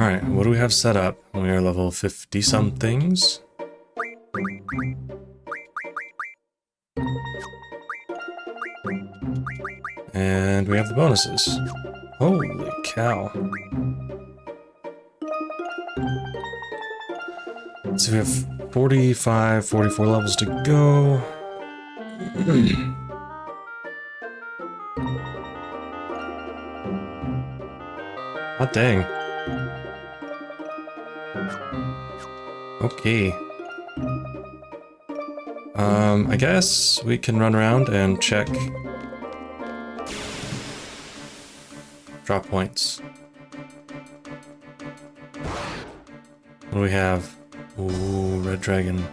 Alright, what do we have set up? We are level 50 somethings. And we have the bonuses. Holy cow. So we have 45, 44 levels to go. Hot dang. Okay. I guess we can run around and check drop points. What do we have? Ooh, red dragon.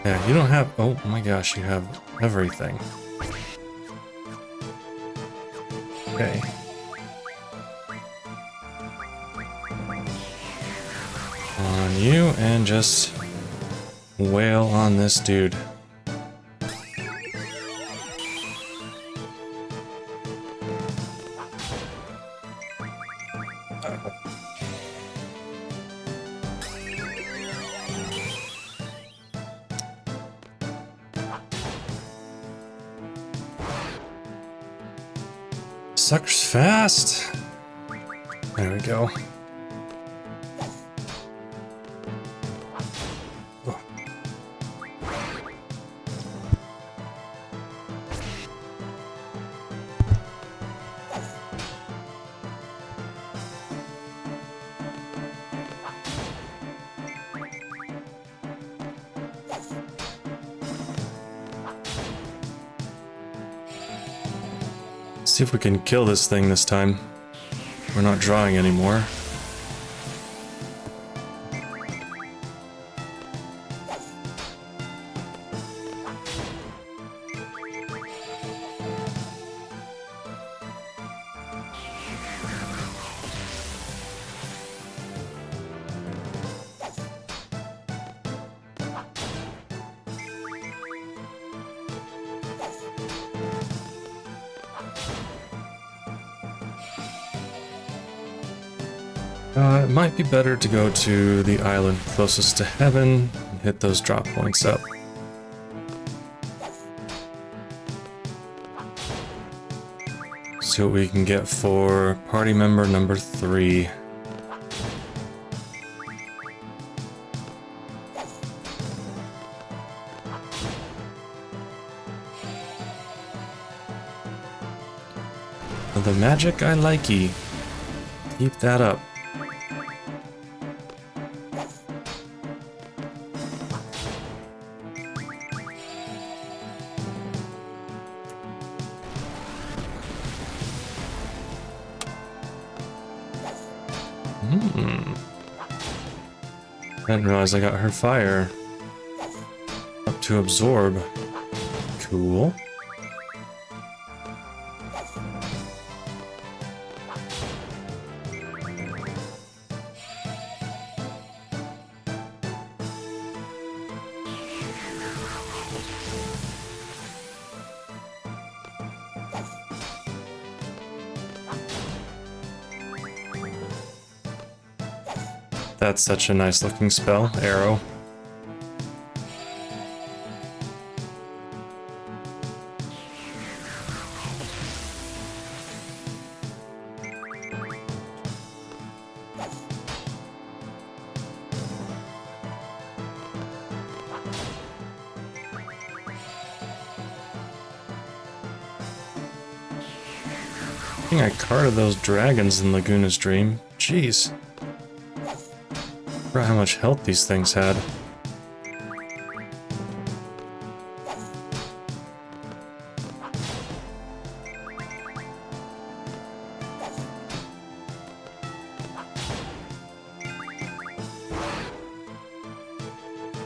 Yeah, you don't have... Oh my gosh, you have everything. Okay. On you, and just wail on this dude. Sucker's fast. There we go. Oh. See if we can kill this thing this time. We're not drawing anymore. It might be better to go to the island closest to heaven and hit those drop points up. See what we can get for party member number 3. The magic I likey. Keep that up. I didn't realize I got her fire up to absorb. Cool. That's such a nice looking spell, arrow. I think I carded those dragons in Laguna's Dream. Jeez. How much health these things had.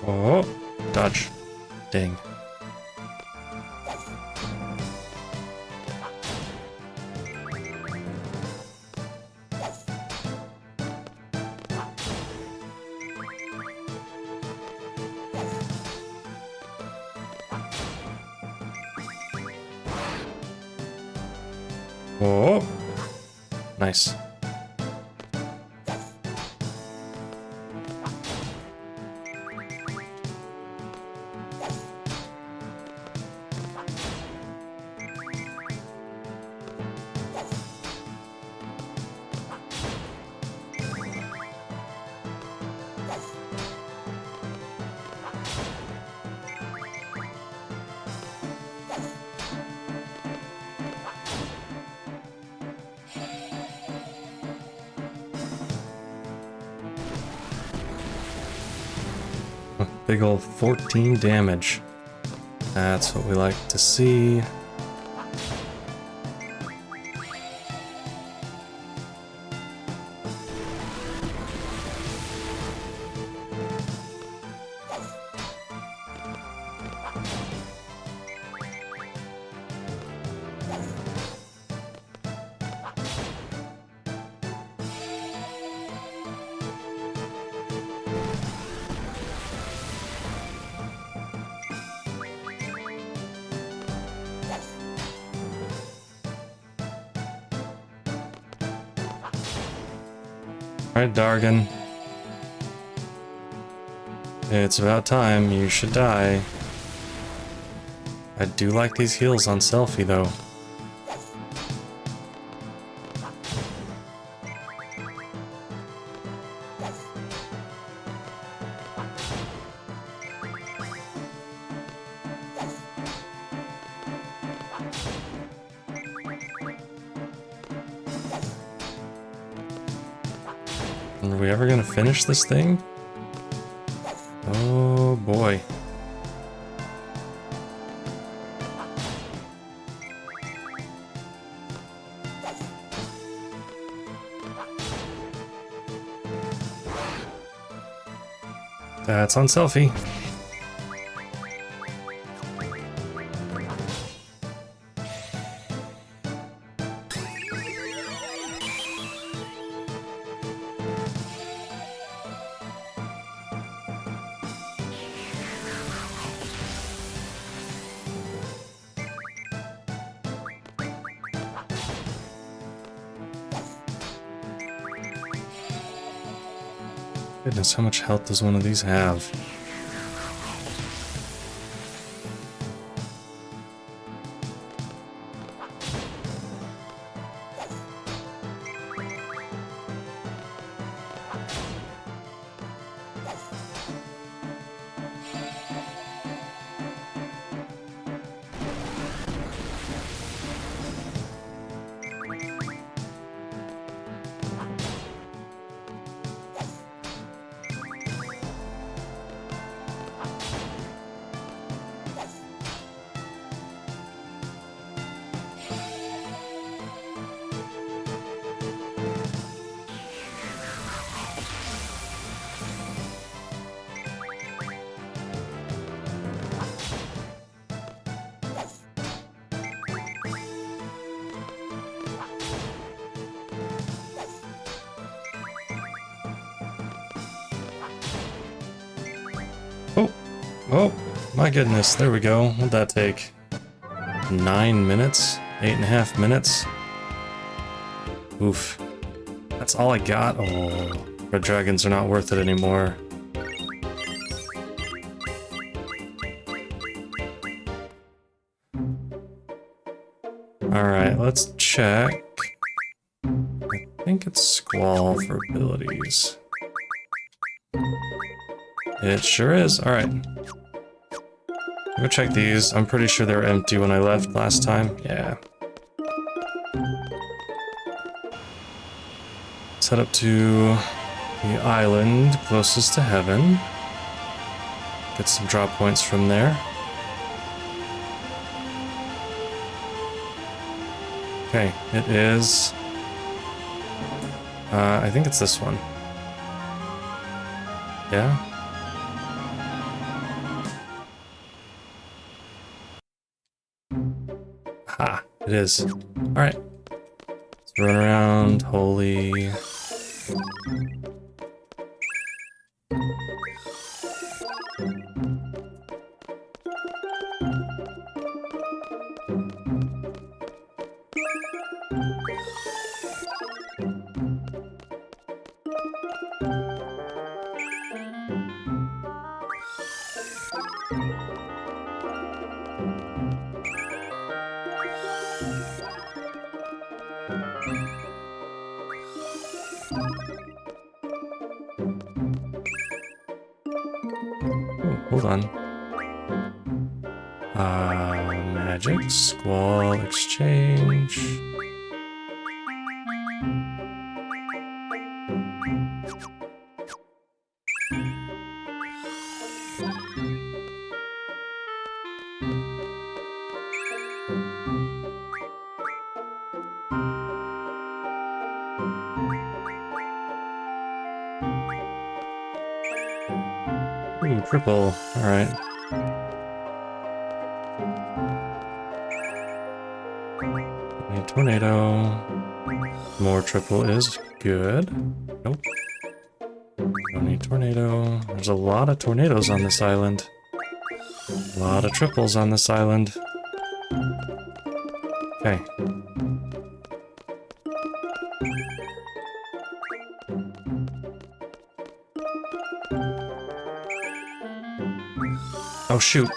Oh, dodge. Dang. Oh, Nice. Big ol' 14 damage. That's what we like to see. Alright, Dargan. It's about time. You should die. I do like these heals on Selphie, though. Are we ever gonna finish this thing? Oh boy. That's on Selphie. Goodness, how much health does one of these have? Oh, my goodness, there we go. What'd that take? 9 minutes? 8.5 minutes? Oof. That's all I got? Oh, red dragons are not worth it anymore. Alright, let's check. I think it's Squall for abilities. It sure is. Alright. Go check these. I'm pretty sure they were empty when I left last time. Yeah. Let's head up to the island closest to heaven. Get some drop points from there. Okay, it is... I think it's this one. Yeah? Ha, it is. Alright. Let's run around, holy... hold on. Magic, Squall, exchange. Ooh, triple. Alright. A tornado. More triple is good. Nope. Don't need tornado. There's a lot of tornadoes on this island. A lot of triples on this island. Okay. Oh, shoot.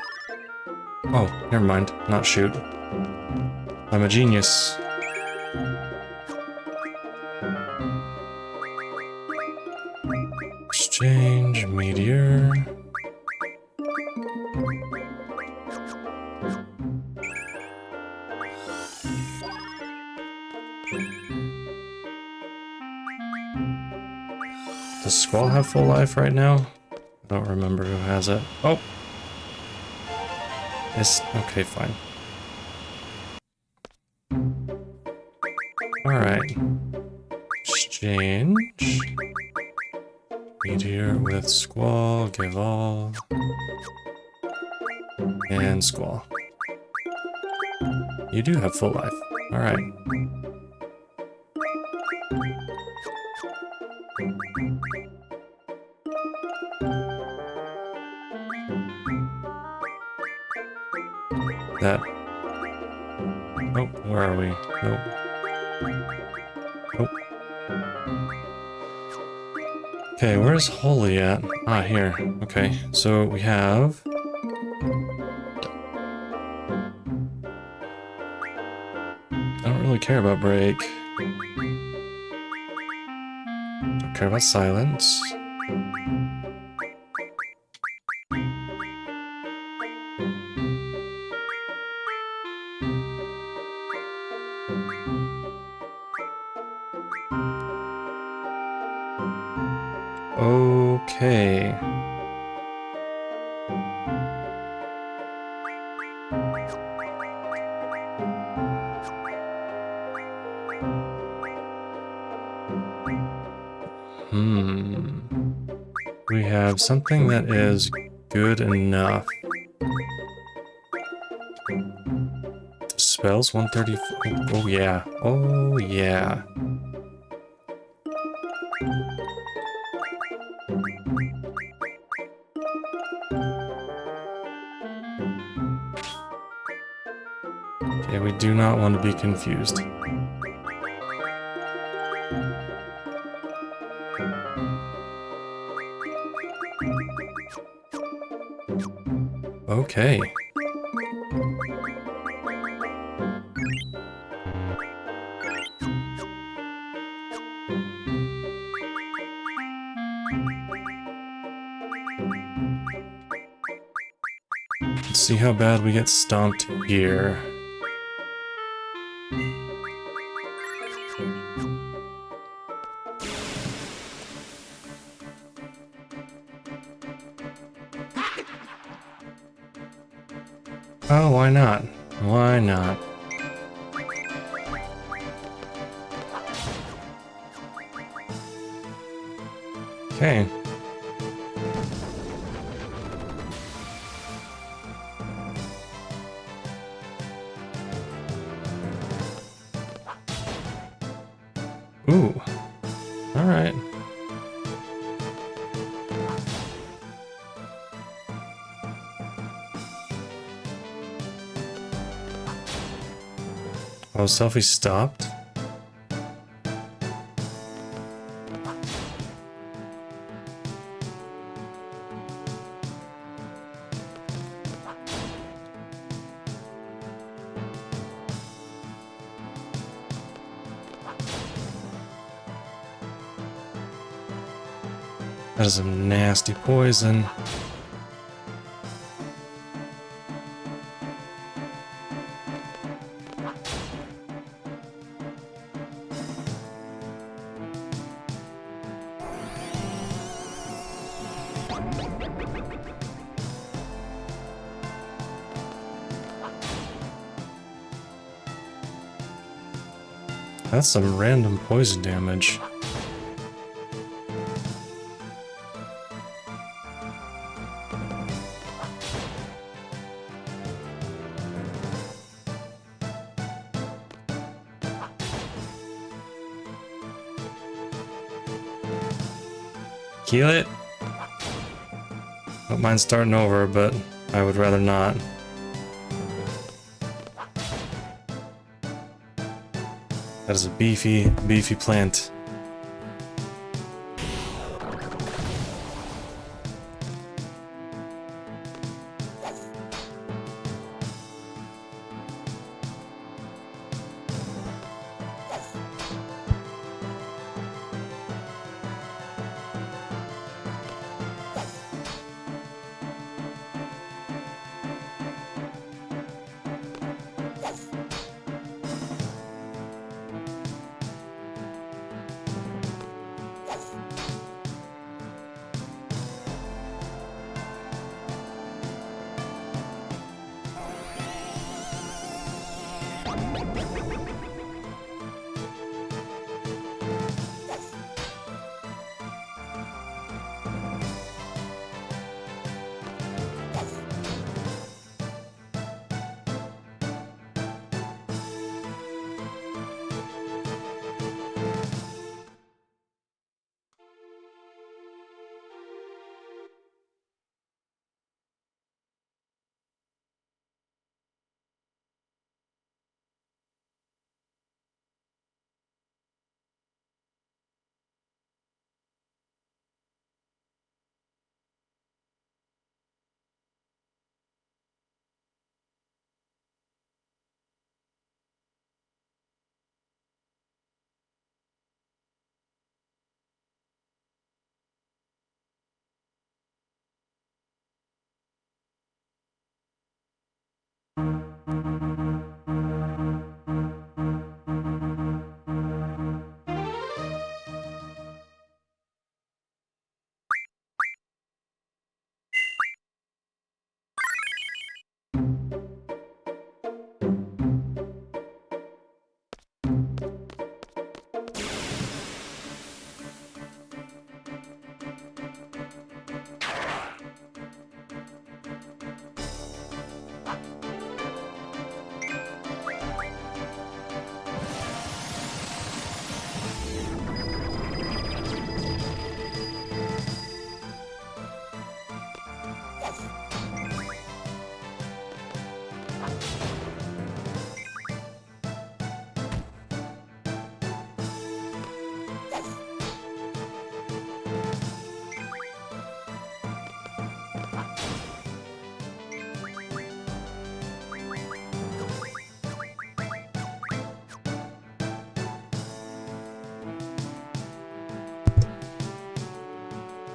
Oh, never mind. Not shoot. I'm a genius. Exchange, meteor. Does Squall have full life right now? I don't remember who has it. Oh! It's okay, fine. Alright. Exchange. Meteor with Squall, give all. And Squall. You do have full life. Alright. That. Nope, where are we? Nope. Nope. Okay, where's Holy at? Ah, here. Okay, so we have... I don't really care about break. Don't care about silence. Okay. We have something that is good enough. Spells 134. Oh yeah. Oh yeah. Okay, we do not want to be confused. Okay. Let's see how bad we get stomped here. Oh, why not? Why not? Okay. Ooh. All right. Oh, Selphie stopped? That is some nasty poison. That's some random poison damage. Heal it? Don't mind starting over, but I would rather not. That is a beefy, beefy plant.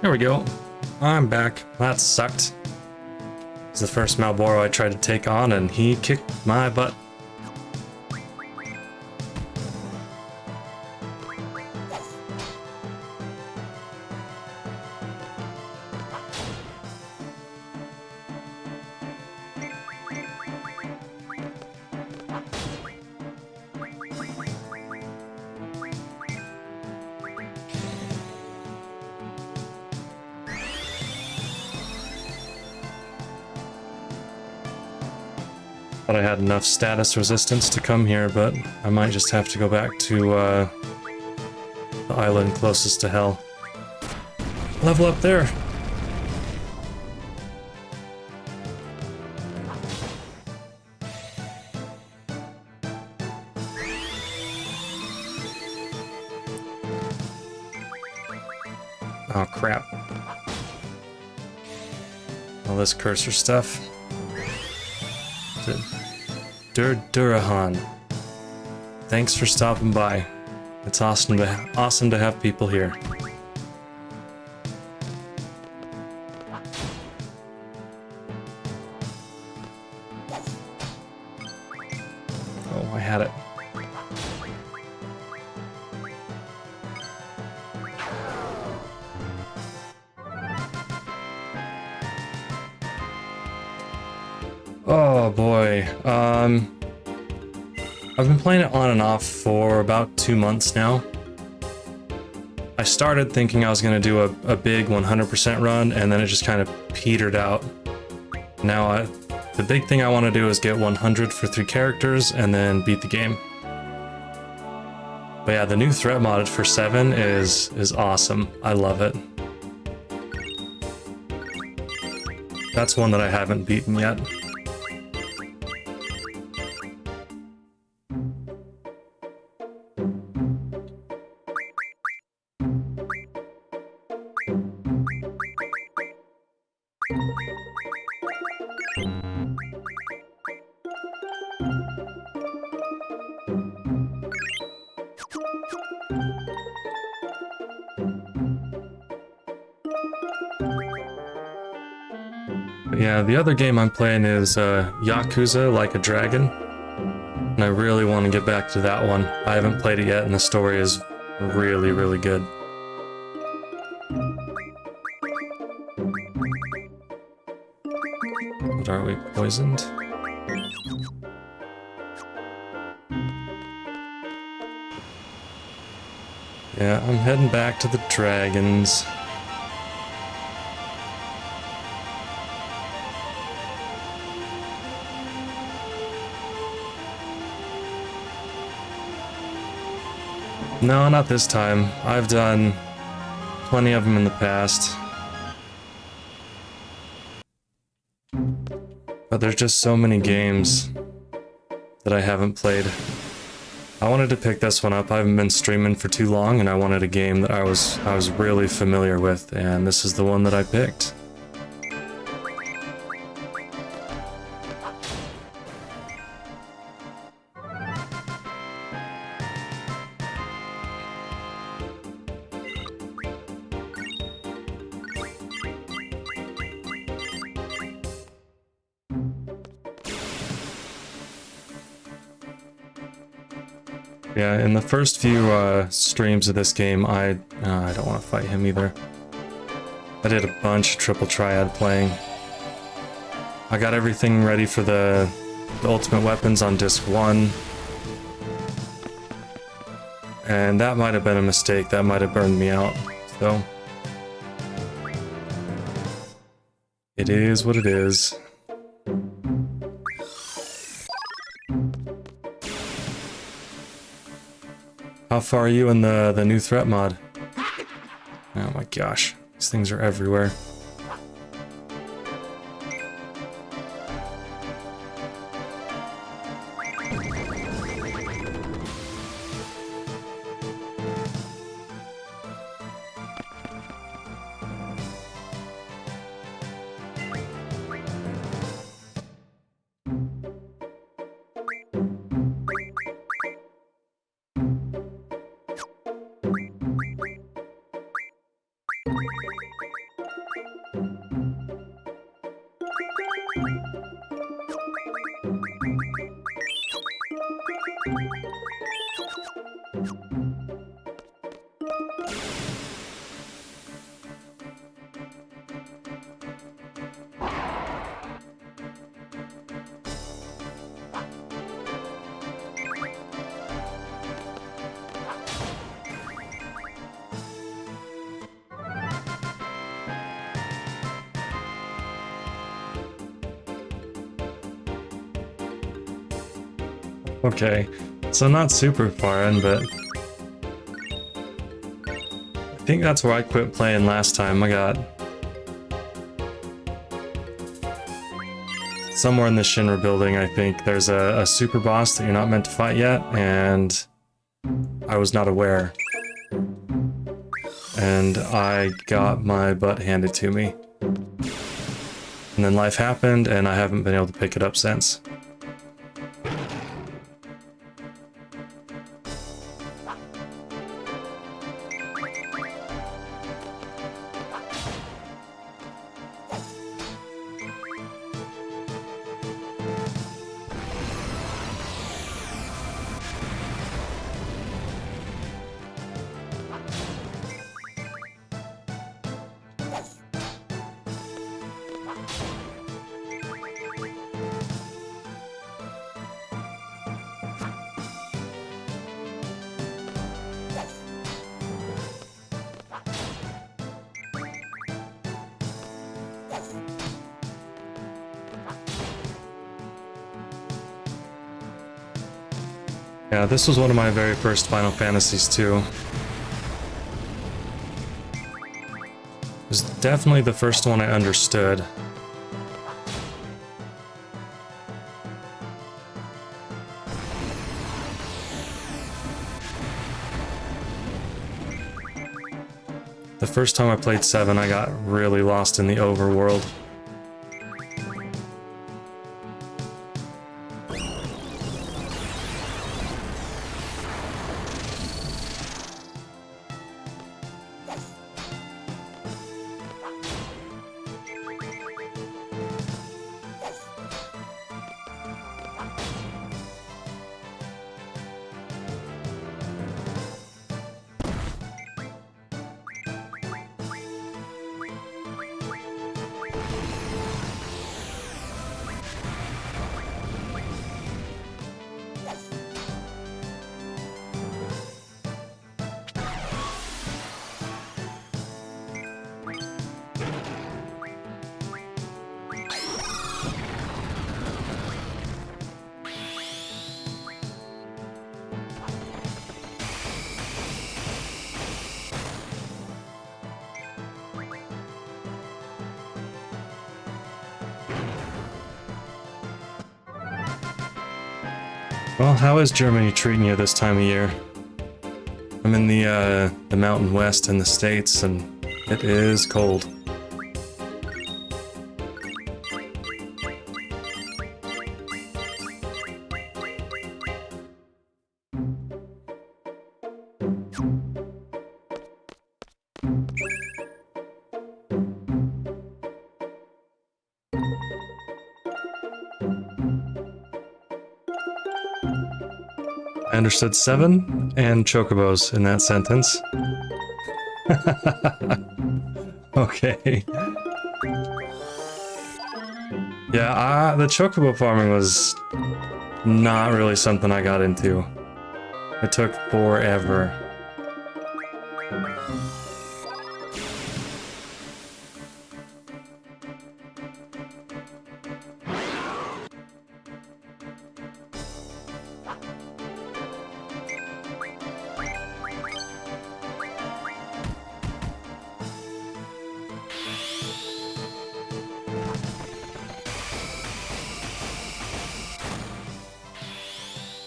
There we go. I'm back. That sucked. It's the first Malboro I tried to take on, and he kicked my butt. Thought I had enough status resistance to come here, but I might just have to go back to the island closest to hell. Level up there. Oh crap. All this cursor stuff. DerDurahan. Thanks for stopping by. It's awesome to have people here. Oh, I had it. Oh boy. I've been playing it on and off for about 2 months now. I started thinking I was going to do a big 100% run, and then it just kind of petered out. Now the big thing I want to do is get 100 for 3 characters and then beat the game. But yeah, the new threat mod for 7 is awesome. I love it. That's one that I haven't beaten yet. Yeah, the other game I'm playing is Yakuza Like a Dragon, and I really want to get back to that one. I haven't played it yet, and the story is really, really good. But are we poisoned? Yeah, I'm heading back to the dragons. No, not this time. I've done plenty of them in the past. But there's just so many games that I haven't played. I wanted to pick this one up. I haven't been streaming for too long, and I wanted a game that I was really familiar with, and this is the one that I picked. Yeah, in the first few streams of this game, I don't want to fight him either. I did a bunch of triple triad playing. I got everything ready for the ultimate weapons on disc 1. And that might have been a mistake, that might have burned me out, so... It is what it is. How far are you in the new threat mod? Oh my gosh, these things are everywhere. Okay, so not super far in, but I think that's where I quit playing last time. I got somewhere in the Shinra building, I think, there's a super boss that you're not meant to fight yet, and I was not aware. And I got my butt handed to me. And then life happened, and I haven't been able to pick it up since. Yeah, this was one of my very first Final Fantasies too. It was definitely the first one I understood. The first time I played 7, I got really lost in the overworld. Well, how is Germany treating you this time of year? I'm in the Mountain West in the States, and it is cold. I understood 7 and chocobos in that sentence. Okay. Yeah, the chocobo farming was not really something I got into. It took forever.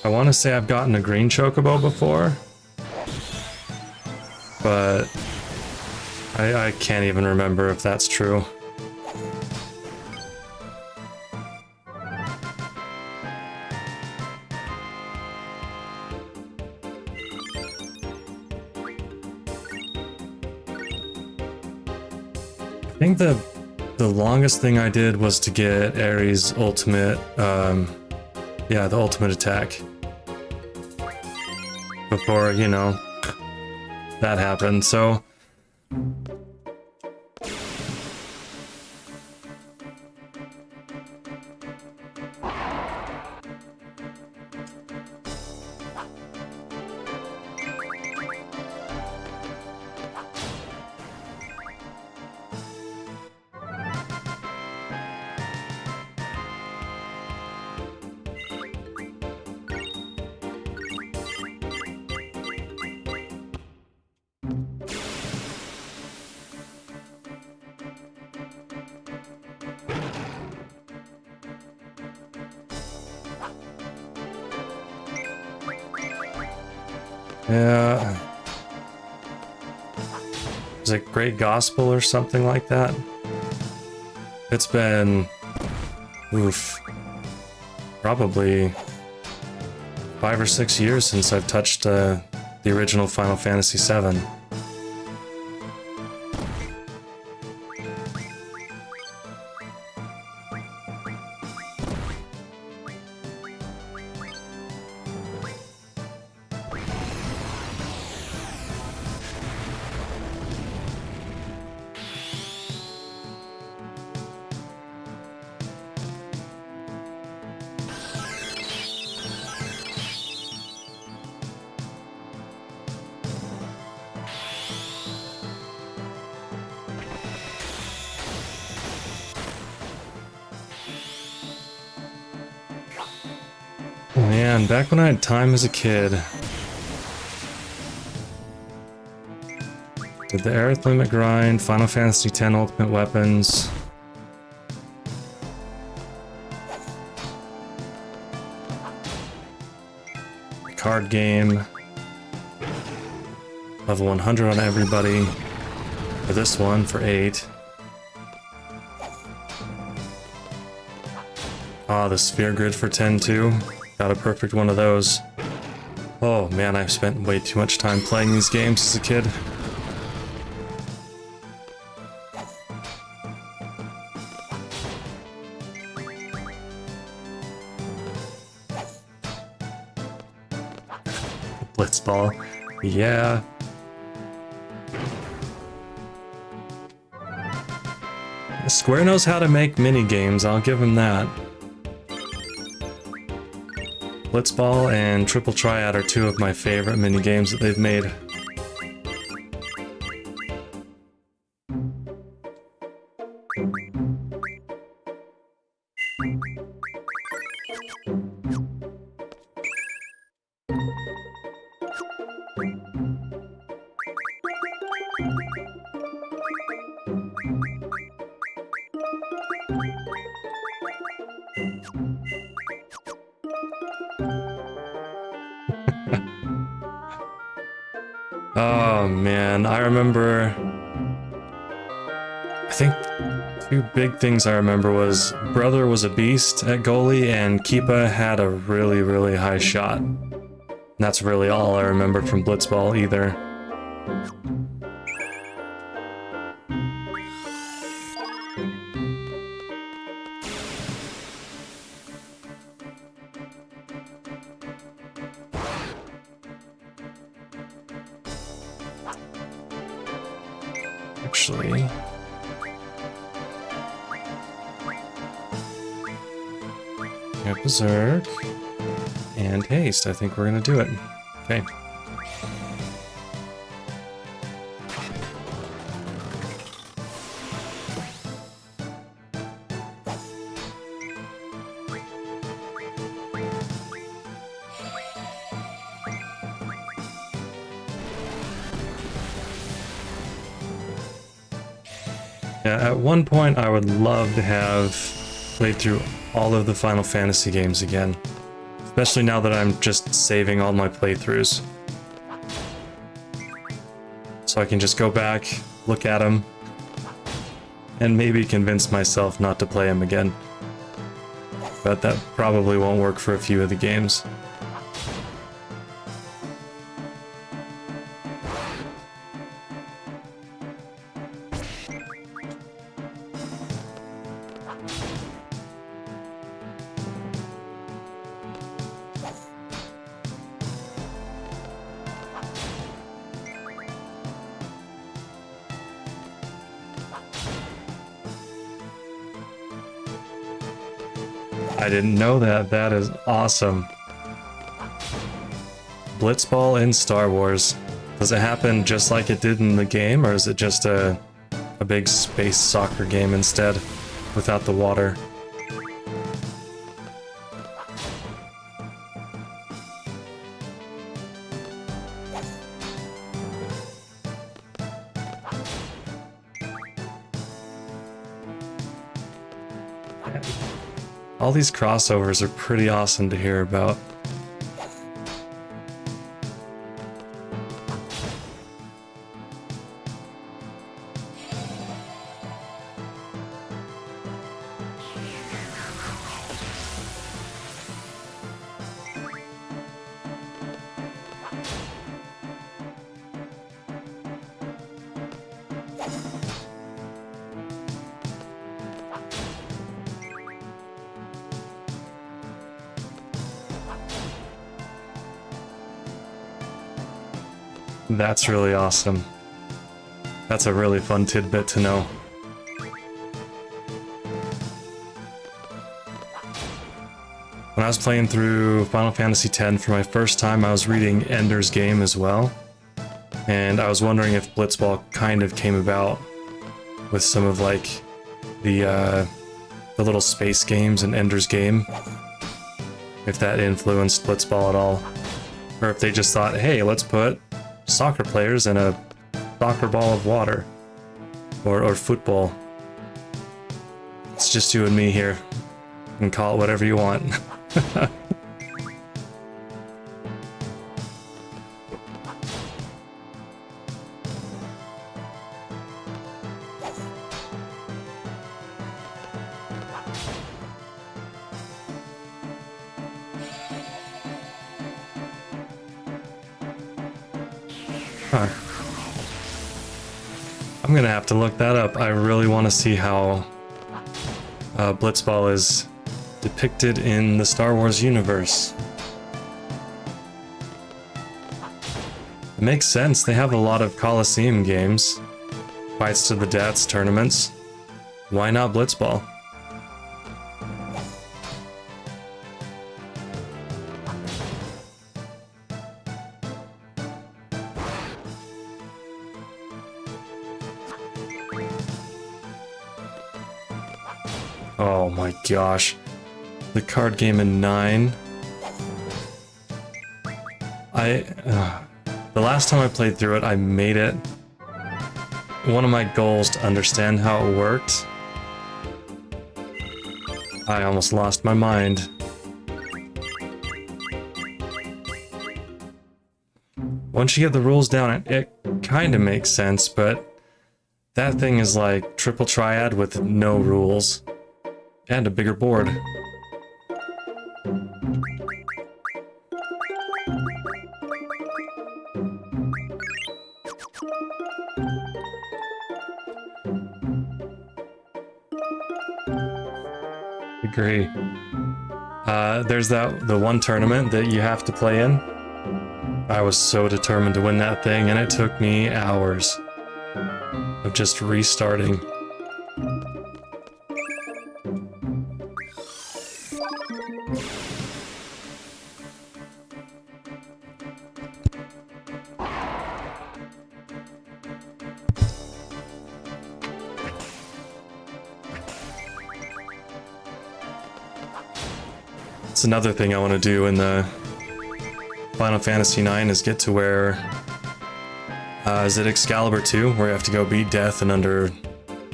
I want to say I've gotten a green chocobo before, but I can't even remember if that's true. I think the longest thing I did was to get Ares' ultimate, yeah, the ultimate attack. Before, you know, that happened, so... Yeah. Is it Great Gospel or something like that? It's been... oof. Probably 5 or 6 years since I've touched the original Final Fantasy VII. Man, back when I had time as a kid. Did the Aerith Limit grind, Final Fantasy X Ultimate Weapons. Card game. Level 100 on everybody. For this one, for 8. Ah, the Sphere Grid for 10 too. Got a perfect one of those. Oh man, I've spent way too much time playing these games as a kid. Blitzball. Yeah. Square knows how to make mini games, I'll give him that. Blitzball and Triple Triad are two of my favorite mini games that they've made. Oh man, I remember... I think two big things I remember was Brother was a beast at goalie and Keepa had a really, really high shot. And that's really all I remember from Blitzball either. Actually, yeah, Berserk and Haste. I think we're gonna do it. Okay. Yeah, at one point I would love to have played through all of the Final Fantasy games again. Especially now that I'm just saving all my playthroughs. So I can just go back, look at them, and maybe convince myself not to play them again. But that probably won't work for a few of the games. I didn't know that. That is awesome. Blitzball in Star Wars. Does it happen just like it did in the game, or is it just a big space soccer game instead, without the water? All these crossovers are pretty awesome to hear about. That's really awesome. That's a really fun tidbit to know. When I was playing through Final Fantasy X for my first time, I was reading Ender's Game as well. And I was wondering if Blitzball kind of came about with some of like the little space games in Ender's Game. if that influenced Blitzball at all. Or if they just thought, hey, let's put soccer players in a soccer ball of water. Or football. It's just you and me here. You can call it whatever you want. Huh. I'm gonna have to look that up. I really want to see how Blitzball is depicted in the Star Wars universe. It makes sense. They have a lot of Coliseum games. Fights to the Deaths tournaments. Why not Blitzball? Oh my gosh. The card game in 9. The last time I played through it, I made it one of my goals to understand how it worked. I almost lost my mind. Once you get the rules down, it kind of makes sense, but that thing is like triple triad with no rules. And a bigger board. Agree. There's the one tournament that you have to play in. I was so determined to win that thing, and it took me hours of just restarting. That's another thing I want to do in the Final Fantasy IX is get to where... is it Excalibur 2? Where you have to go beat Death in under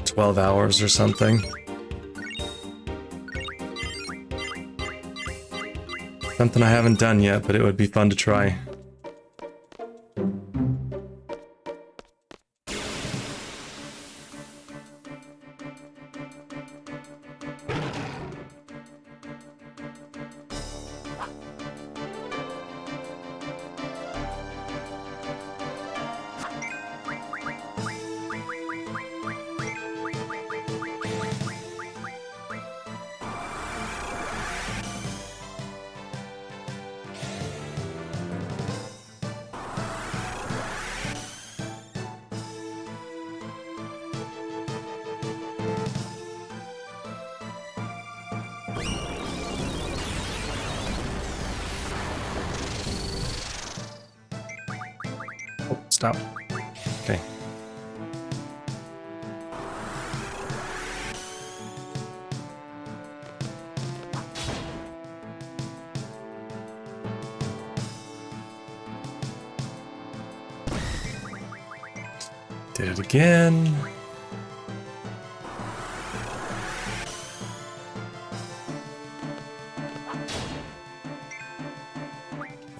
12 hours or something. Something I haven't done yet, but it would be fun to try. Stop. Okay. Did it again.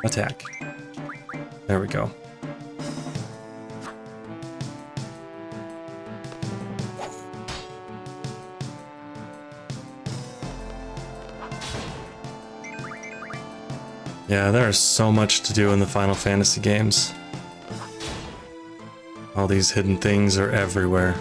Attack. There we go. Yeah, there is so much to do in the Final Fantasy games. All these hidden things are everywhere.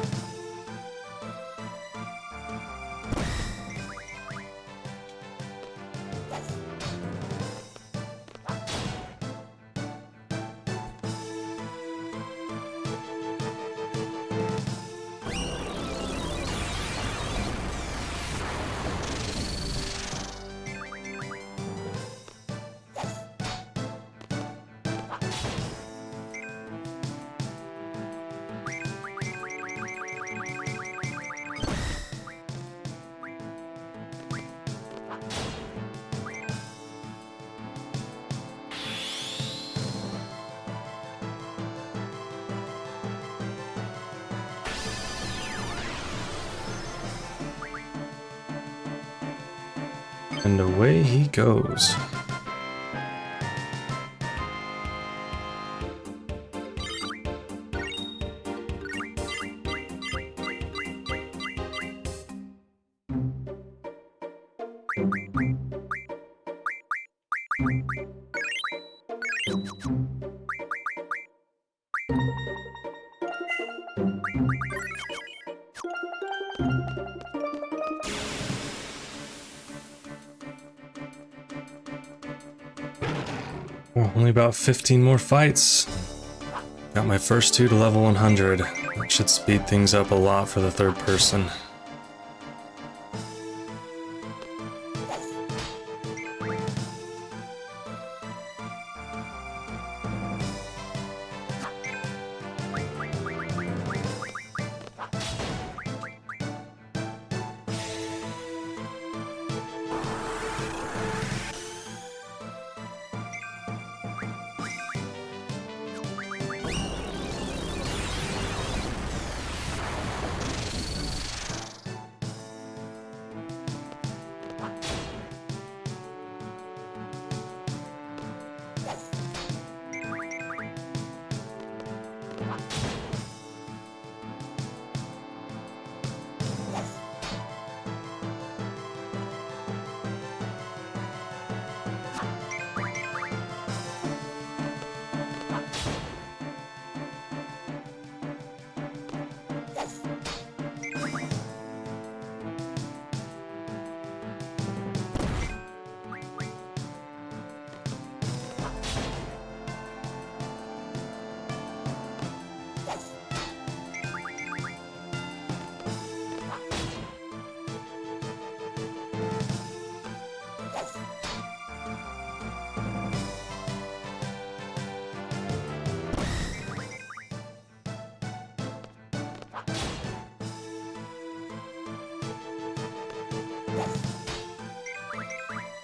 And away he goes. Oh, only about 15 more fights. Got my first 2 to level 100. That should speed things up a lot for the third person.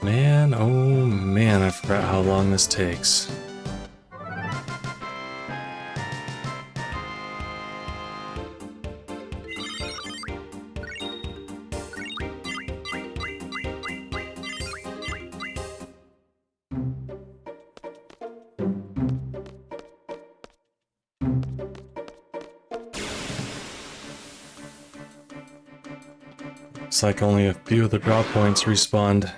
Man, oh man, I forgot how long this takes. Looks like only a few of the draw points respawned.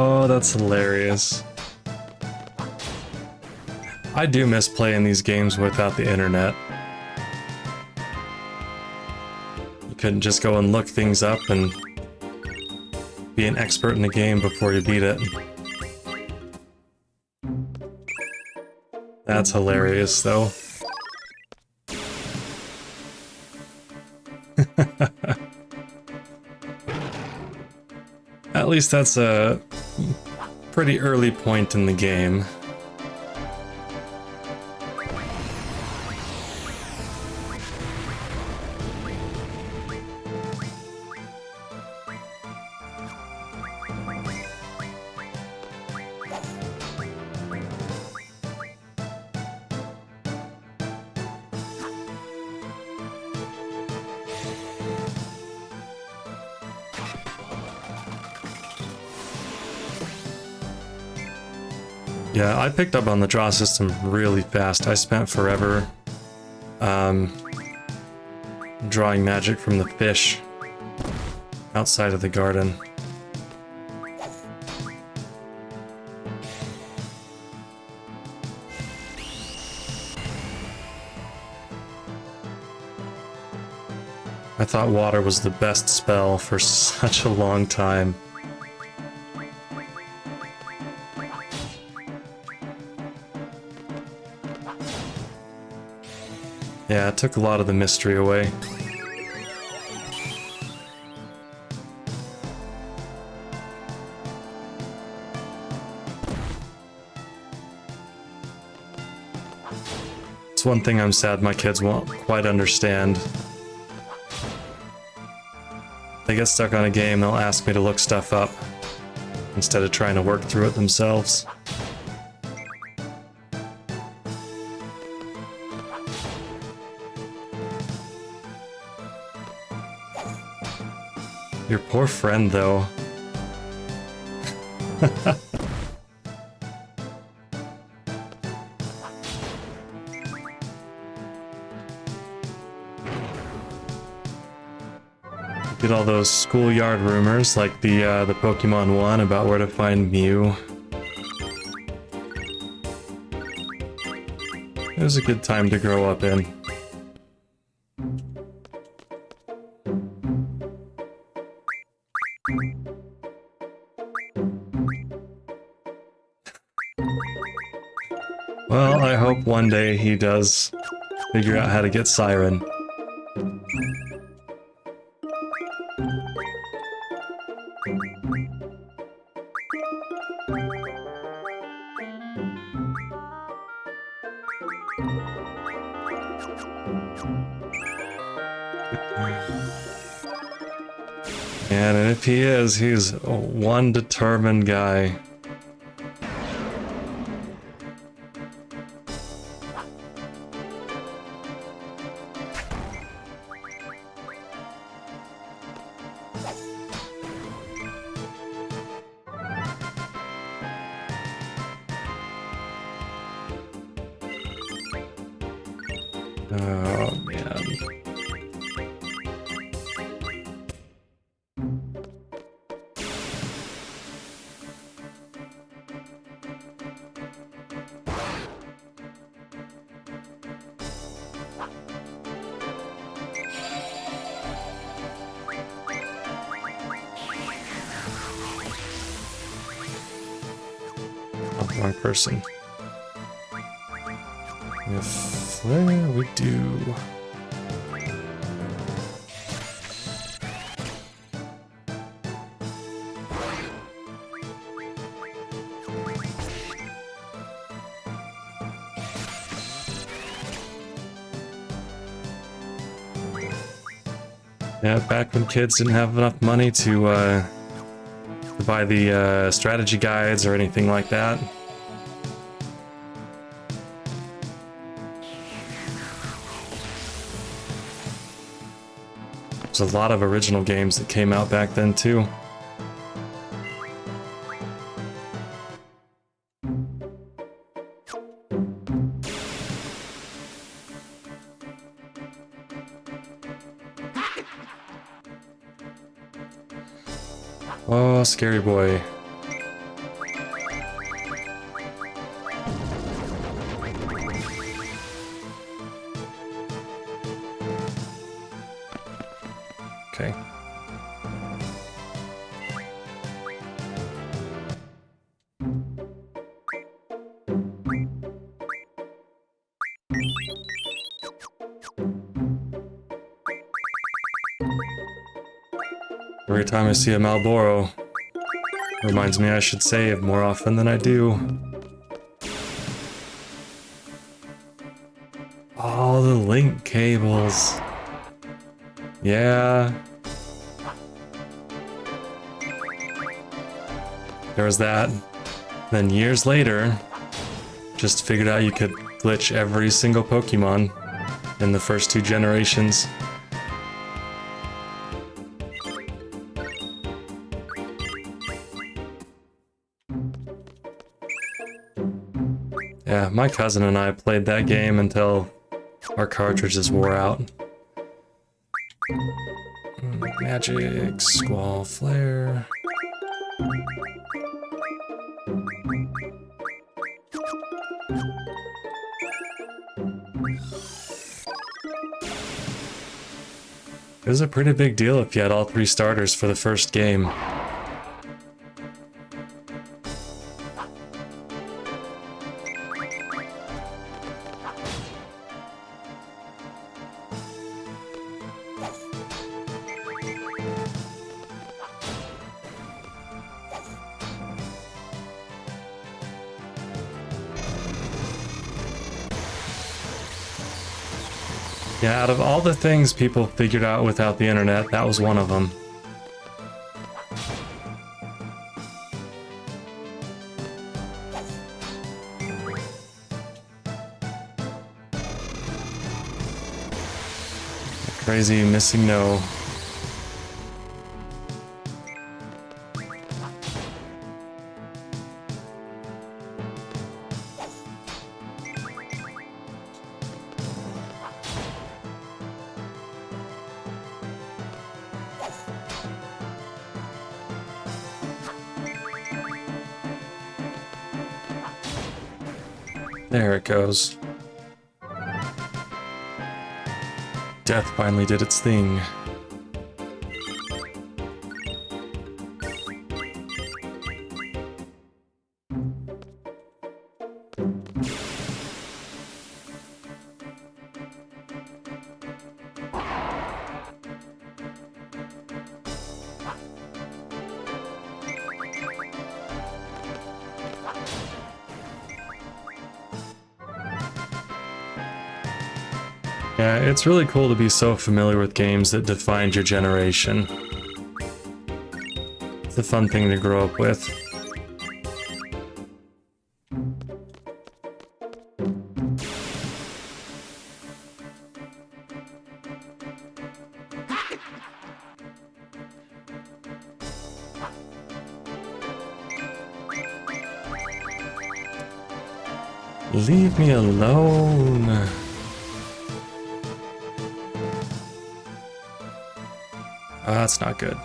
Oh, that's hilarious. I do miss playing these games without the internet. You couldn't just go and look things up and be an expert in the game before you beat it. That's hilarious, though. At least that's a pretty early point in the game. Yeah, I picked up on the draw system really fast. I spent forever drawing magic from the fish outside of the garden. I thought water was the best spell for such a long time. Yeah, it took a lot of the mystery away. It's one thing I'm sad my kids won't quite understand. they get stuck on a game, they'll ask me to look stuff up instead of trying to work through it themselves. Your poor friend, though. Get all those schoolyard rumors, like the Pokemon one about where to find Mew. It was a good time to grow up in. Well, I hope one day he does figure out how to get Siren. And if he is, he's one determined guy. Oh, man. Oh, wrong person. If flare, we do. Yeah, back when kids didn't have enough money to buy the strategy guides or anything like that. There's a lot of original games that came out back then too. Oh, scary boy. Okay. Every time I see a Malboro, reminds me I should save more often than I do. All the link cables. Yeah. There was that. Then years later, just figured out you could glitch every single Pokemon in the first 2 generations. Yeah, my cousin and I played that game until our cartridges wore out. Magic, Squall, Flare. It was a pretty big deal if you had all 3 starters for the first game. Yeah, out of all the things people figured out without the internet, that was one of them. Crazy missing no. There it goes. Death finally did its thing. Yeah, it's really cool to be so familiar with games that defined your generation. It's a fun thing to grow up with. Leave me alone. That's not good.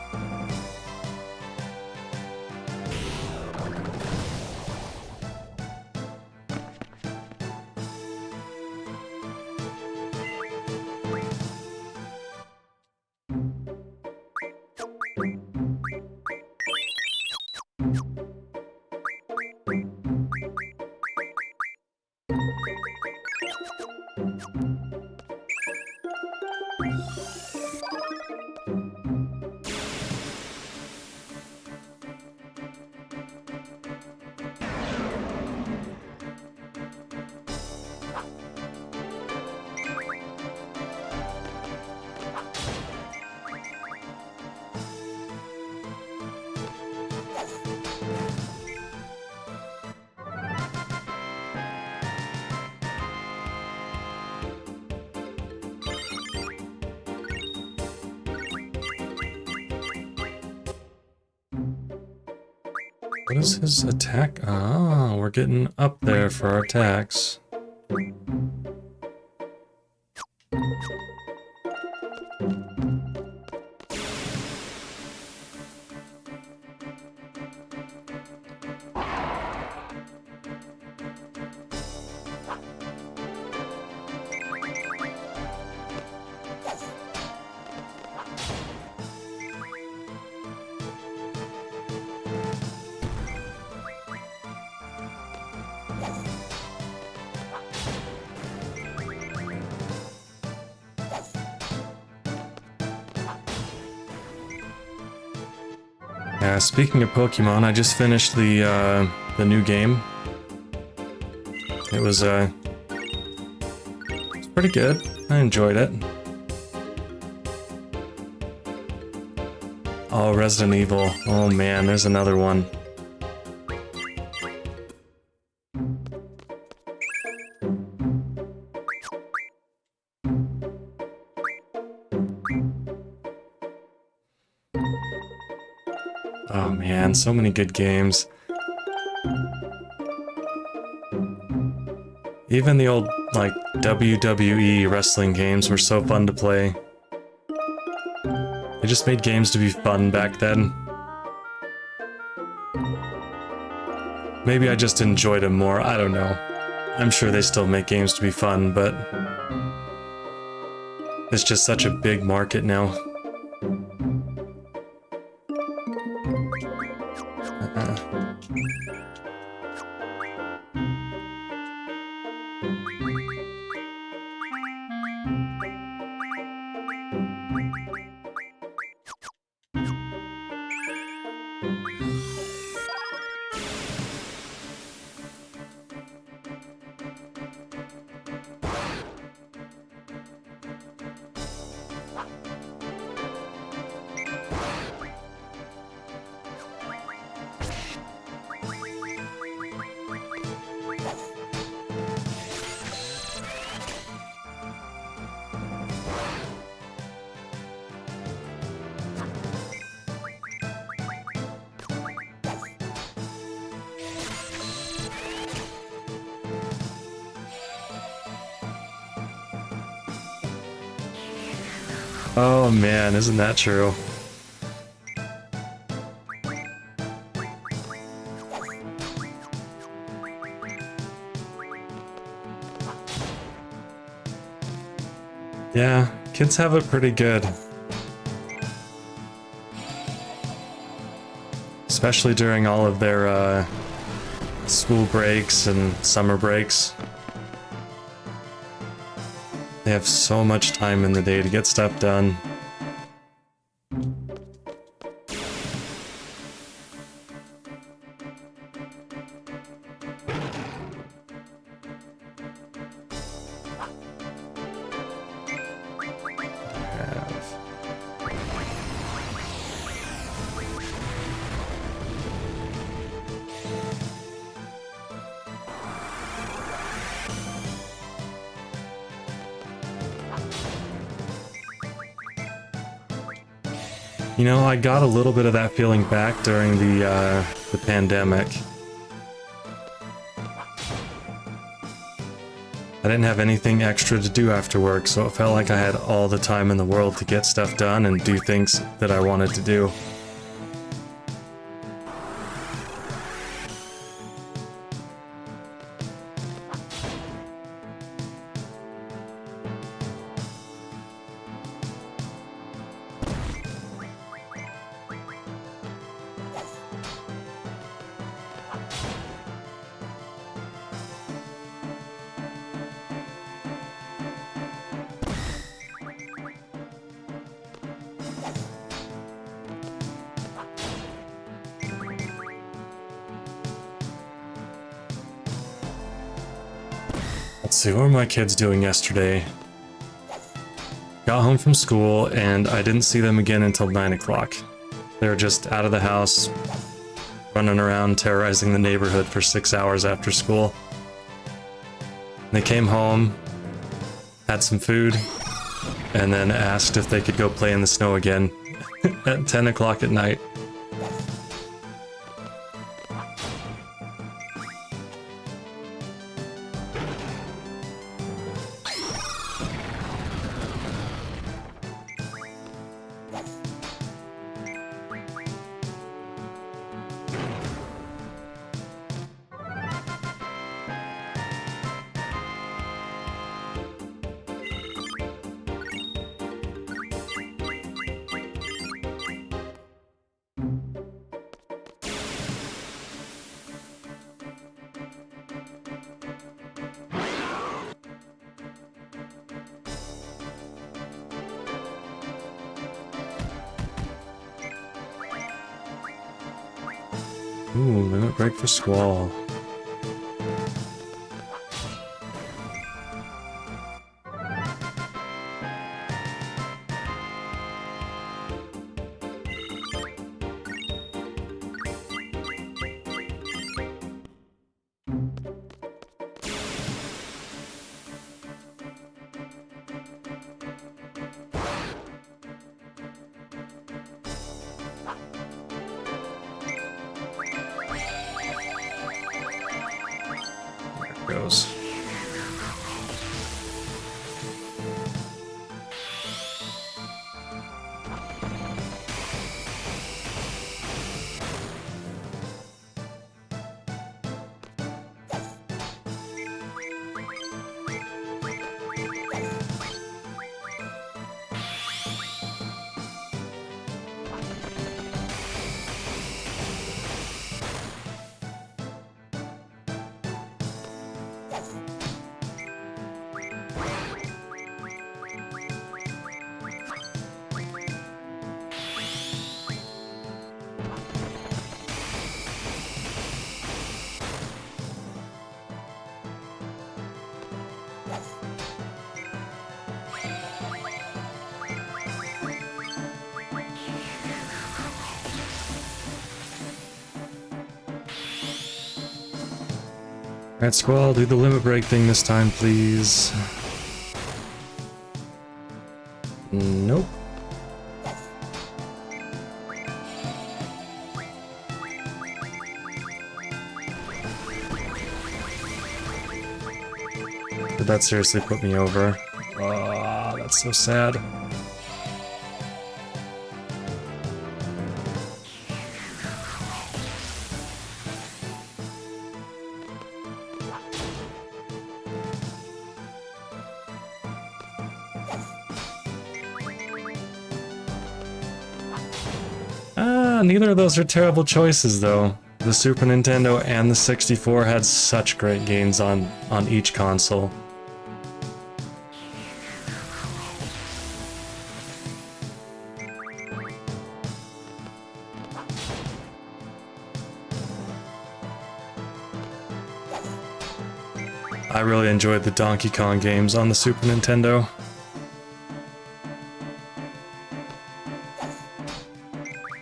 What is his attack? Ah, we're getting up there for our attacks. Speaking of Pokemon, I just finished the new game. It was pretty good. I enjoyed it. Oh, Resident Evil. Oh man, there's another one. Oh man, so many good games. Even the old, like, WWE wrestling games were so fun to play. They just made games to be fun back then. Maybe I just enjoyed them more, I don't know. I'm sure they still make games to be fun, but it's just such a big market now. Oh man, isn't that true? Yeah, kids have it pretty good. Especially during all of their school breaks and summer breaks. They have so much time in the day to get stuff done. You know, I got a little bit of that feeling back during the pandemic. I didn't have anything extra to do after work, so it felt like I had all the time in the world to get stuff done and do things that I wanted to do. Let's see, what were my kids doing yesterday? Got home from school and I didn't see them again until 9 o'clock. They were just out of the house, running around terrorizing the neighborhood for 6 hours after school. They came home, had some food, and then asked if they could go play in the snow again at 10 o'clock at night. Ooh, limit break for Squall. Goes. Alright, Squall, do the limit break thing this time, please. Nope. Did that seriously put me over? Oh, that's so sad. neither of those are terrible choices, though. The Super Nintendo and the 64 had such great games on each console. I really enjoyed the Donkey Kong games on the Super Nintendo.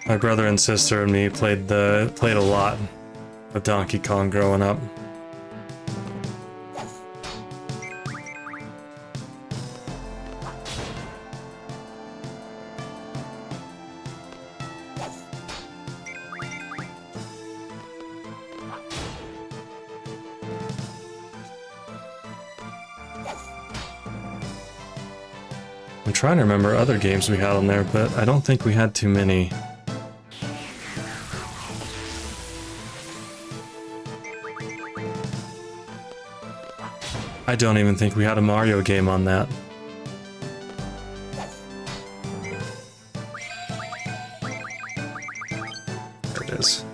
My brother and sister and me played a lot of Donkey Kong growing up. I'm trying to remember other games we had on there, but I don't think we had too many. I don't even think we had a Mario game on that. There it is.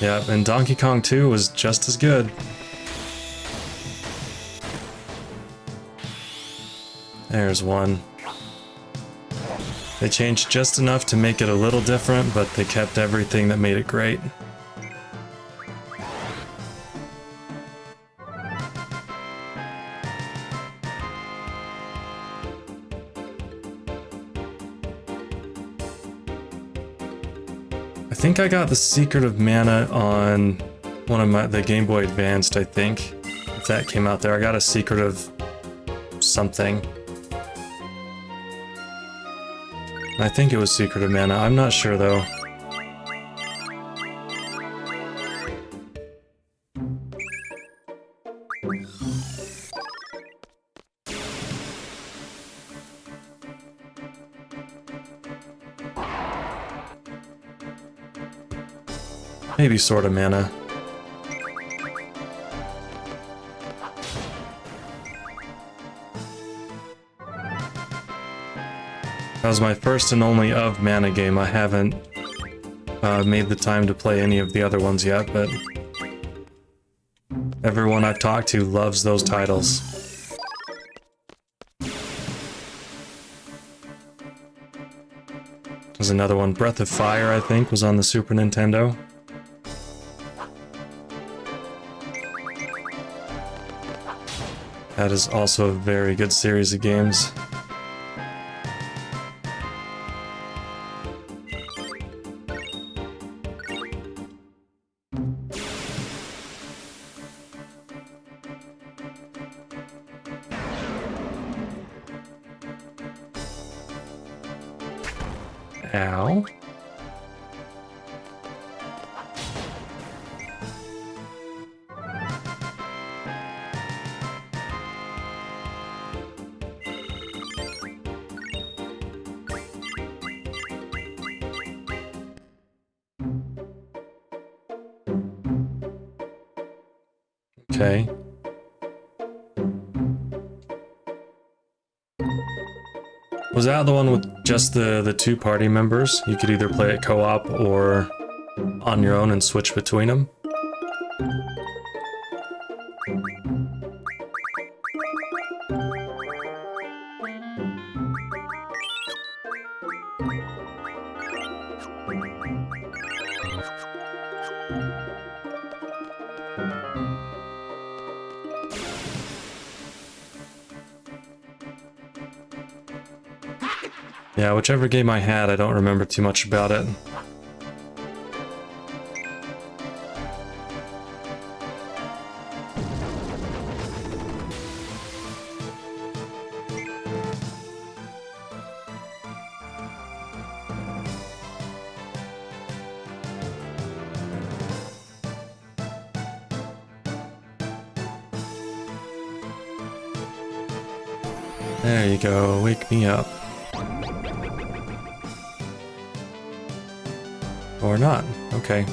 Yeah, and Donkey Kong 2 was just as good. There's one. They changed just enough to make it a little different, but they kept everything that made it great. I think I got the Secret of Mana on one of the Game Boy Advanced, I think. If that came out there. I got a Secret of something. I think it was Secret of Mana. I'm not sure though. Maybe Sword of Mana. That was my first and only of Mana game. I haven't made the time to play any of the other ones yet, but everyone I've talked to loves those titles. There's another one, Breath of Fire, I think, was on the Super Nintendo. That is also a very good series of games. Ow. Okay. Was that the one with just the two party members? You could either play it co-op or on your own and switch between them? Yeah, whichever game I had, I don't remember too much about it. There you go, wake me up. Or not. Okay.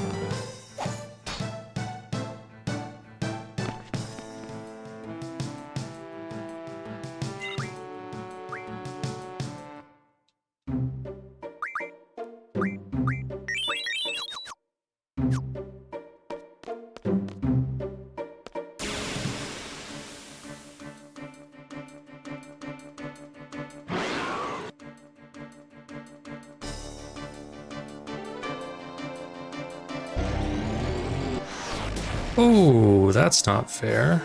Oh, that's not fair.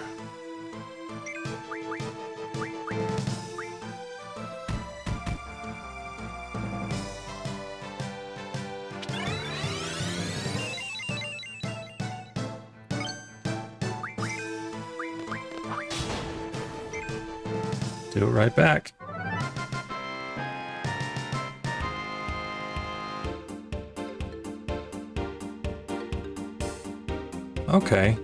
Do it right back. Okay.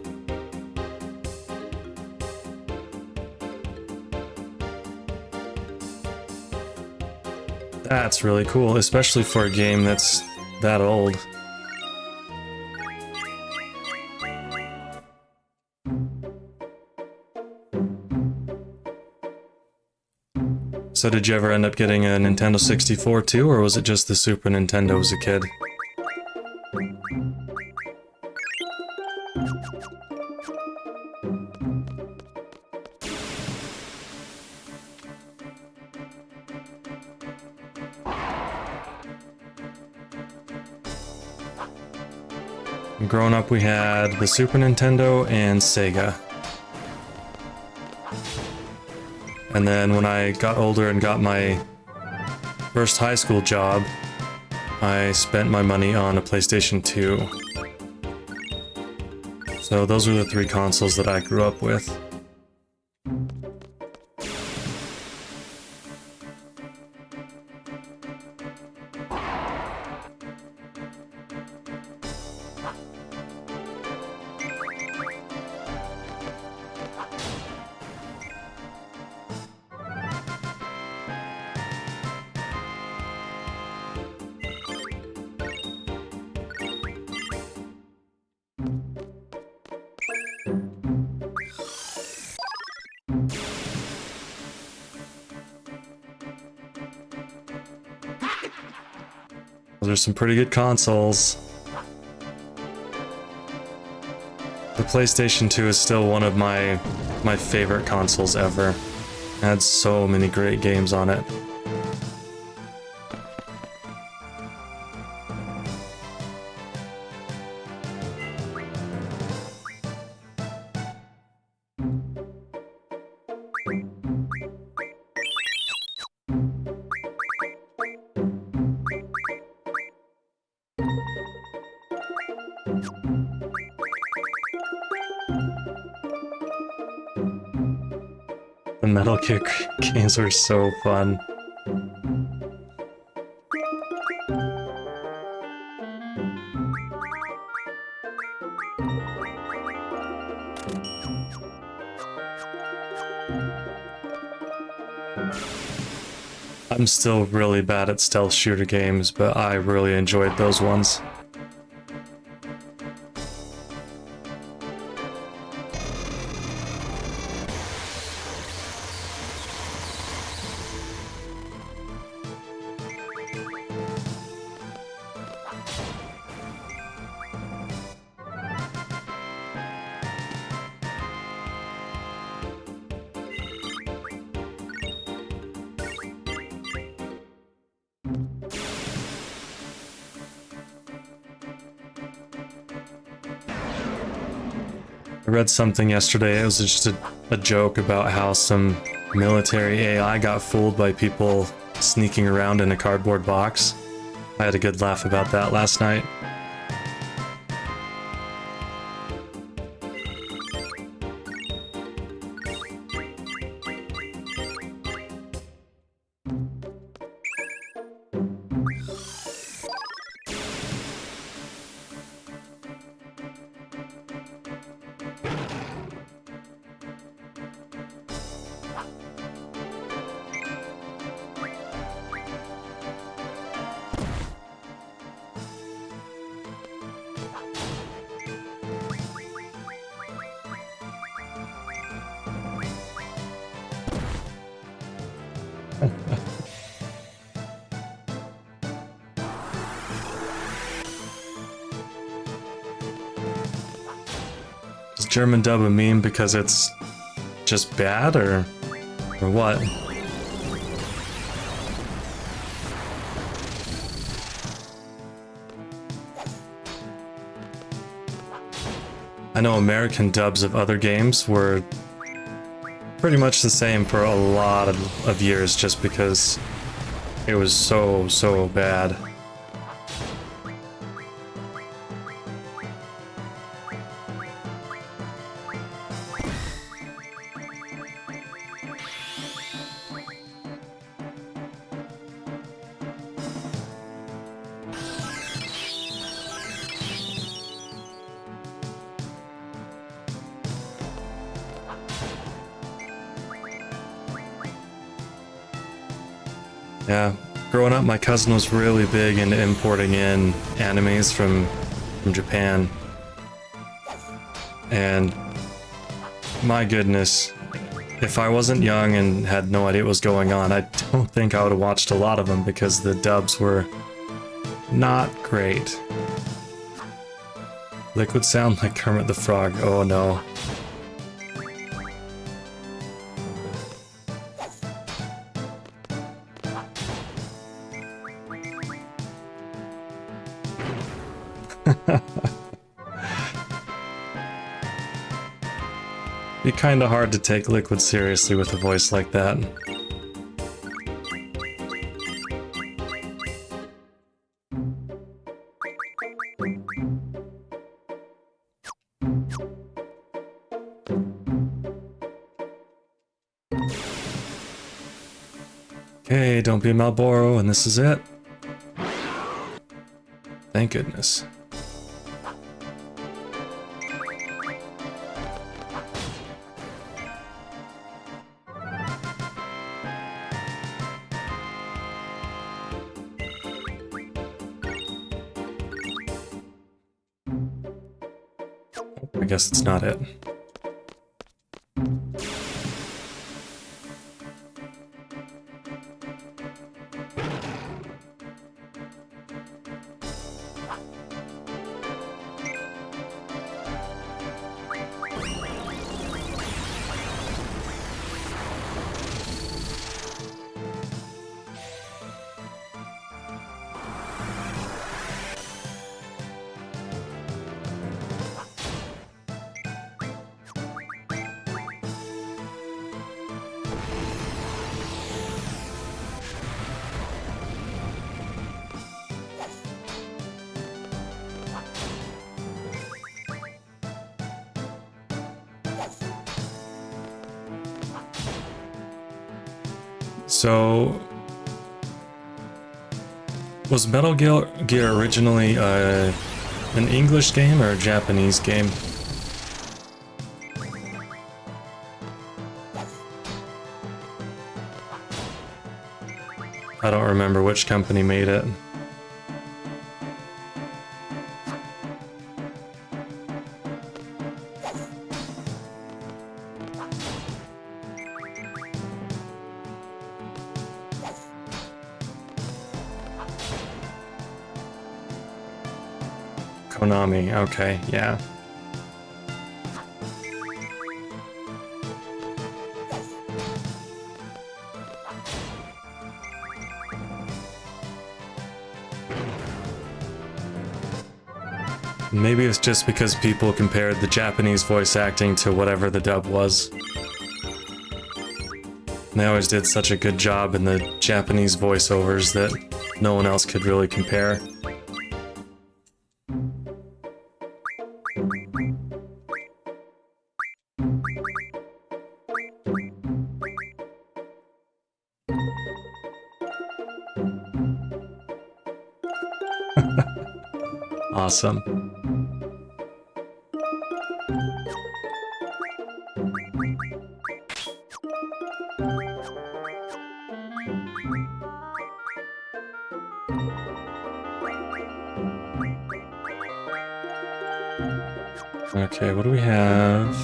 That's really cool, especially for a game that's that old. So did you ever end up getting a Nintendo 64 too, or was it just the Super Nintendo as a kid? Growing up, we had the Super Nintendo and Sega. And then when I got older and got my first high school job, I spent my money on a PlayStation 2. So those were the three consoles that I grew up with. Those are some pretty good consoles. The PlayStation 2 is still one of my favorite consoles ever. It had so many great games on it. The Metal Gear games were so fun. I'm still really bad at stealth shooter games, but I really enjoyed those ones. I read something yesterday, it was just a joke about how some military AI got fooled by people sneaking around in a cardboard box. I had a good laugh about that last night. Is German dub a meme because it's just bad, or what? I know American dubs of other games were pretty much the same for a lot of years just because it was so bad. Yeah, growing up, my cousin was really big into importing in animes from Japan. And my goodness, if I wasn't young and had no idea what was going on, I don't think I would have watched a lot of them because the dubs were not great. Liquid sound like Kermit the Frog, oh no. Be kinda hard to take Liquid seriously with a voice like that. Okay, don't be a Malboro, and this is it. Thank goodness. I guess it's not it. So, was Metal Gear originally an English game or a Japanese game? I don't remember which company made it. Konami, okay, yeah. Maybe it's just because people compared the Japanese voice acting to whatever the dub was. And they always did such a good job in the Japanese voiceovers that no one else could really compare. Awesome. Okay, what do we have?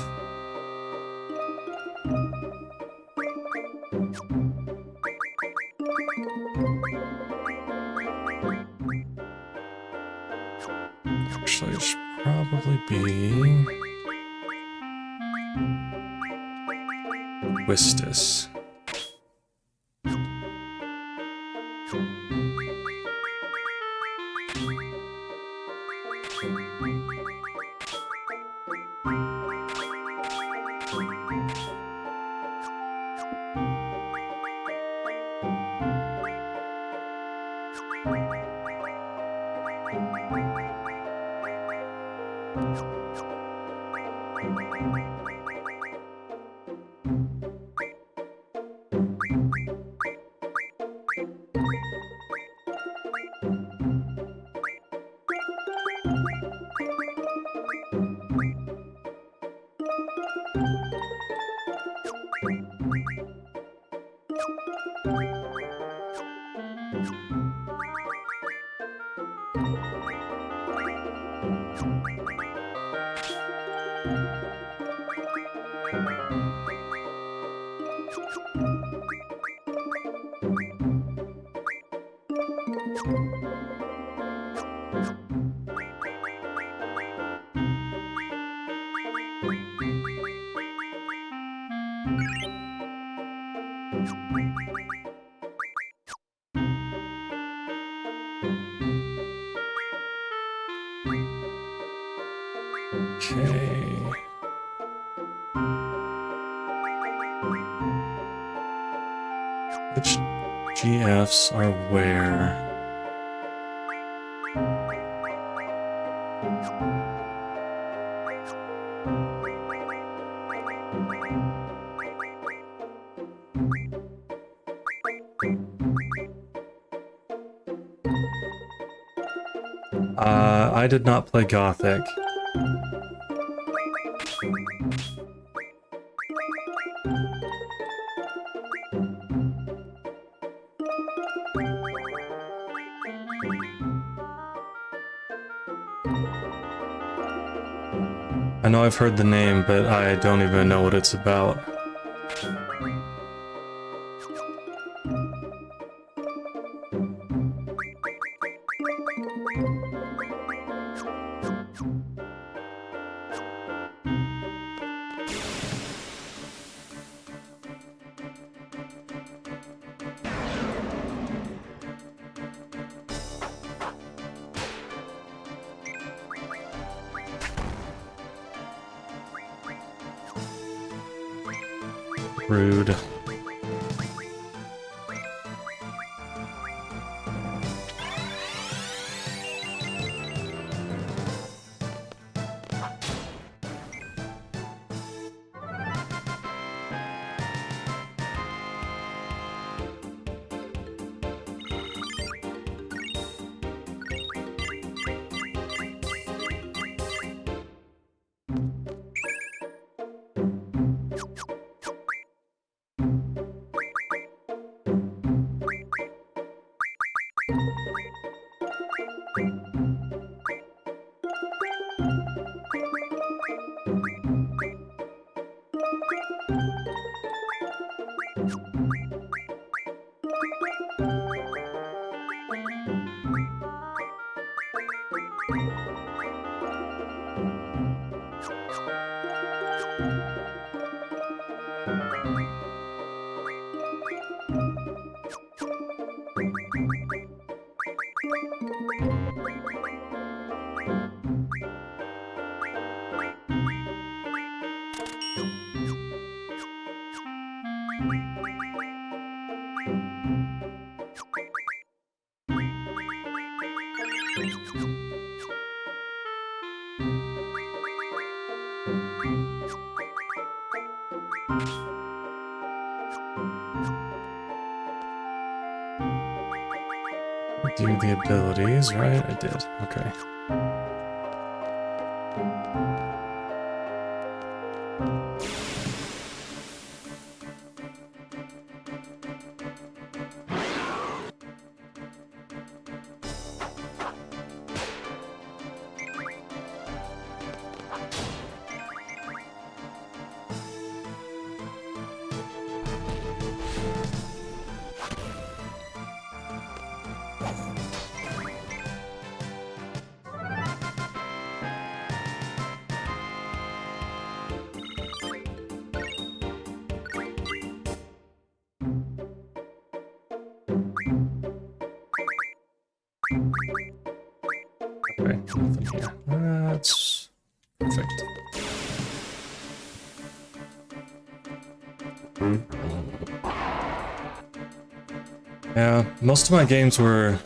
Actually, it should probably be Quistis. Okay. Which GFs are where? I did not play Gothic. I know I've heard the name, but I don't even know what it's about. Rude. Do the abilities, right? I did. Okay. Okay, nothing here. That's perfect. Yeah, most of my games were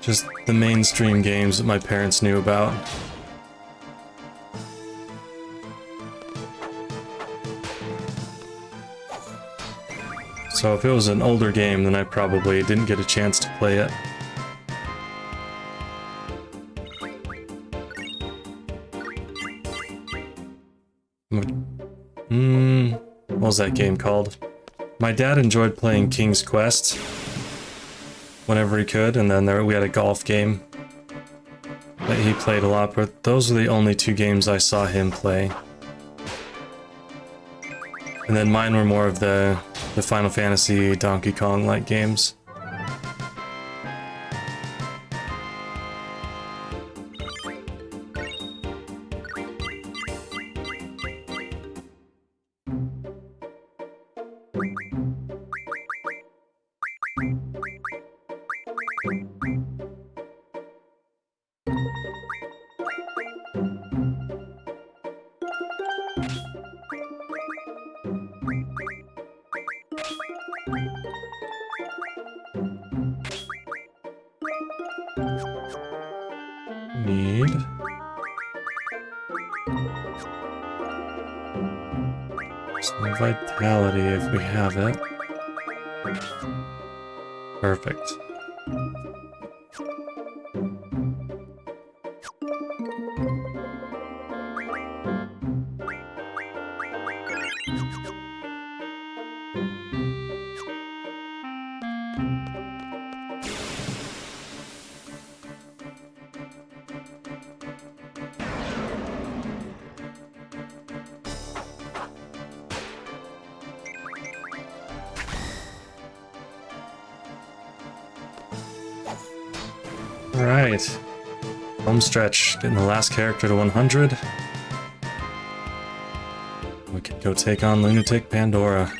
just the mainstream games that my parents knew about. So if it was an older game, then I probably didn't get a chance to play it. What was that game called? My dad enjoyed playing King's Quest whenever he could, and then we had a golf game that he played a lot, but those are the only two games I saw him play. And then mine were more of the Final Fantasy, Donkey Kong-like games. Need some vitality if we have it. Perfect. Alright. Home stretch. Getting the last character to 100. We can go take on Lunatic Pandora.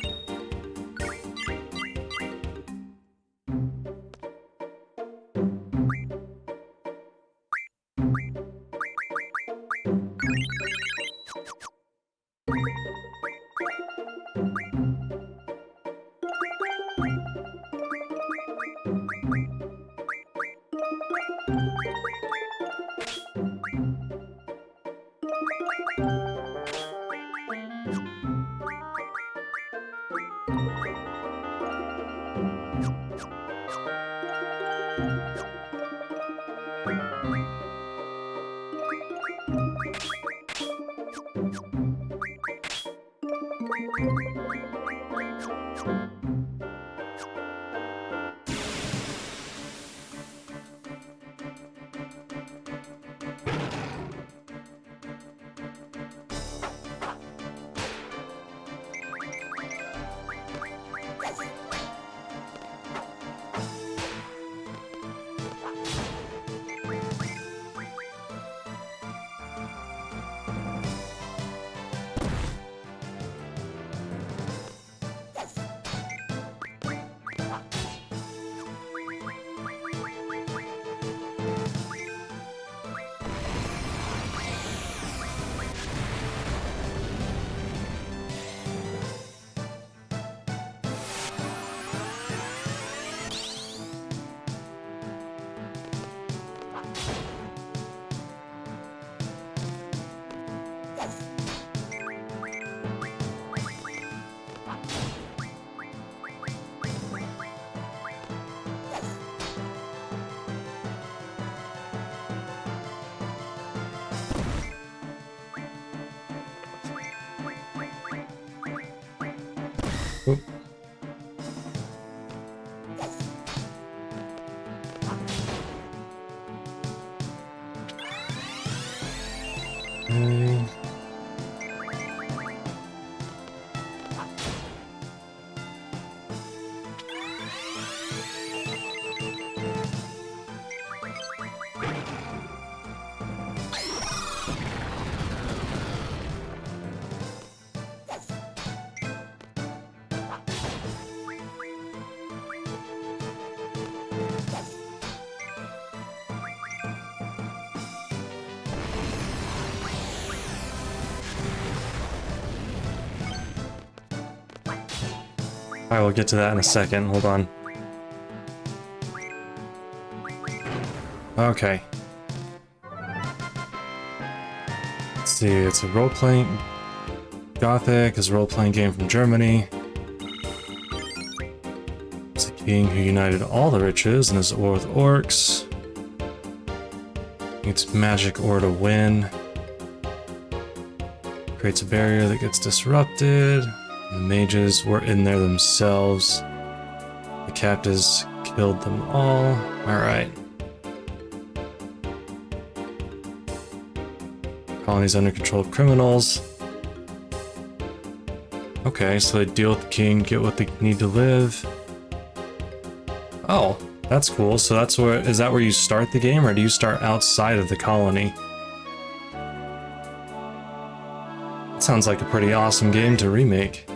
Oop. Alright, we'll get to that in a second. Hold on. Okay. Let's see, it's a role-playing... Gothic is a role-playing game from Germany. It's a king who united all the riches and is at war with orcs. It's magic ore to win. Creates a barrier that gets disrupted. The mages were in there themselves. The captives killed them all. Alright. Colonies under control of criminals. Okay, so they deal with the king, get what they need to live. Oh, that's cool. So that's where, is that where you start the game, or do you start outside of the colony? That sounds like a pretty awesome game to remake.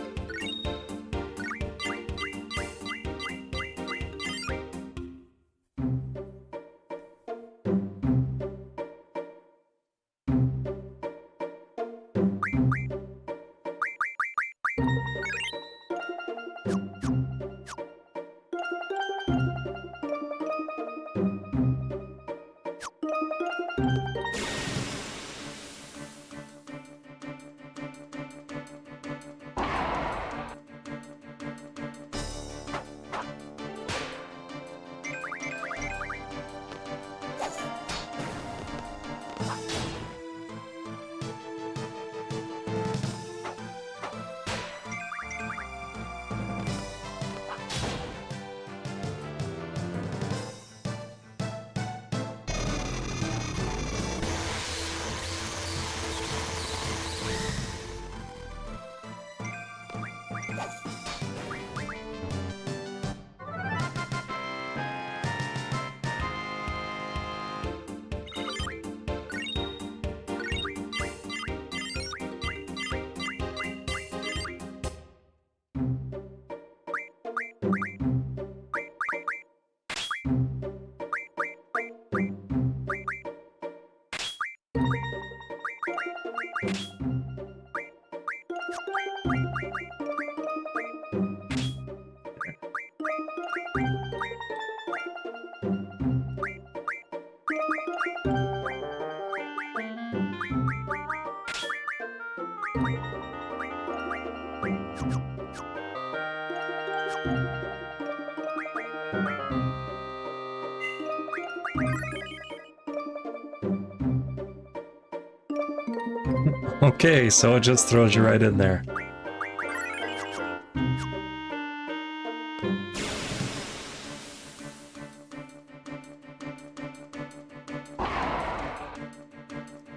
Okay, so it just throws you right in there.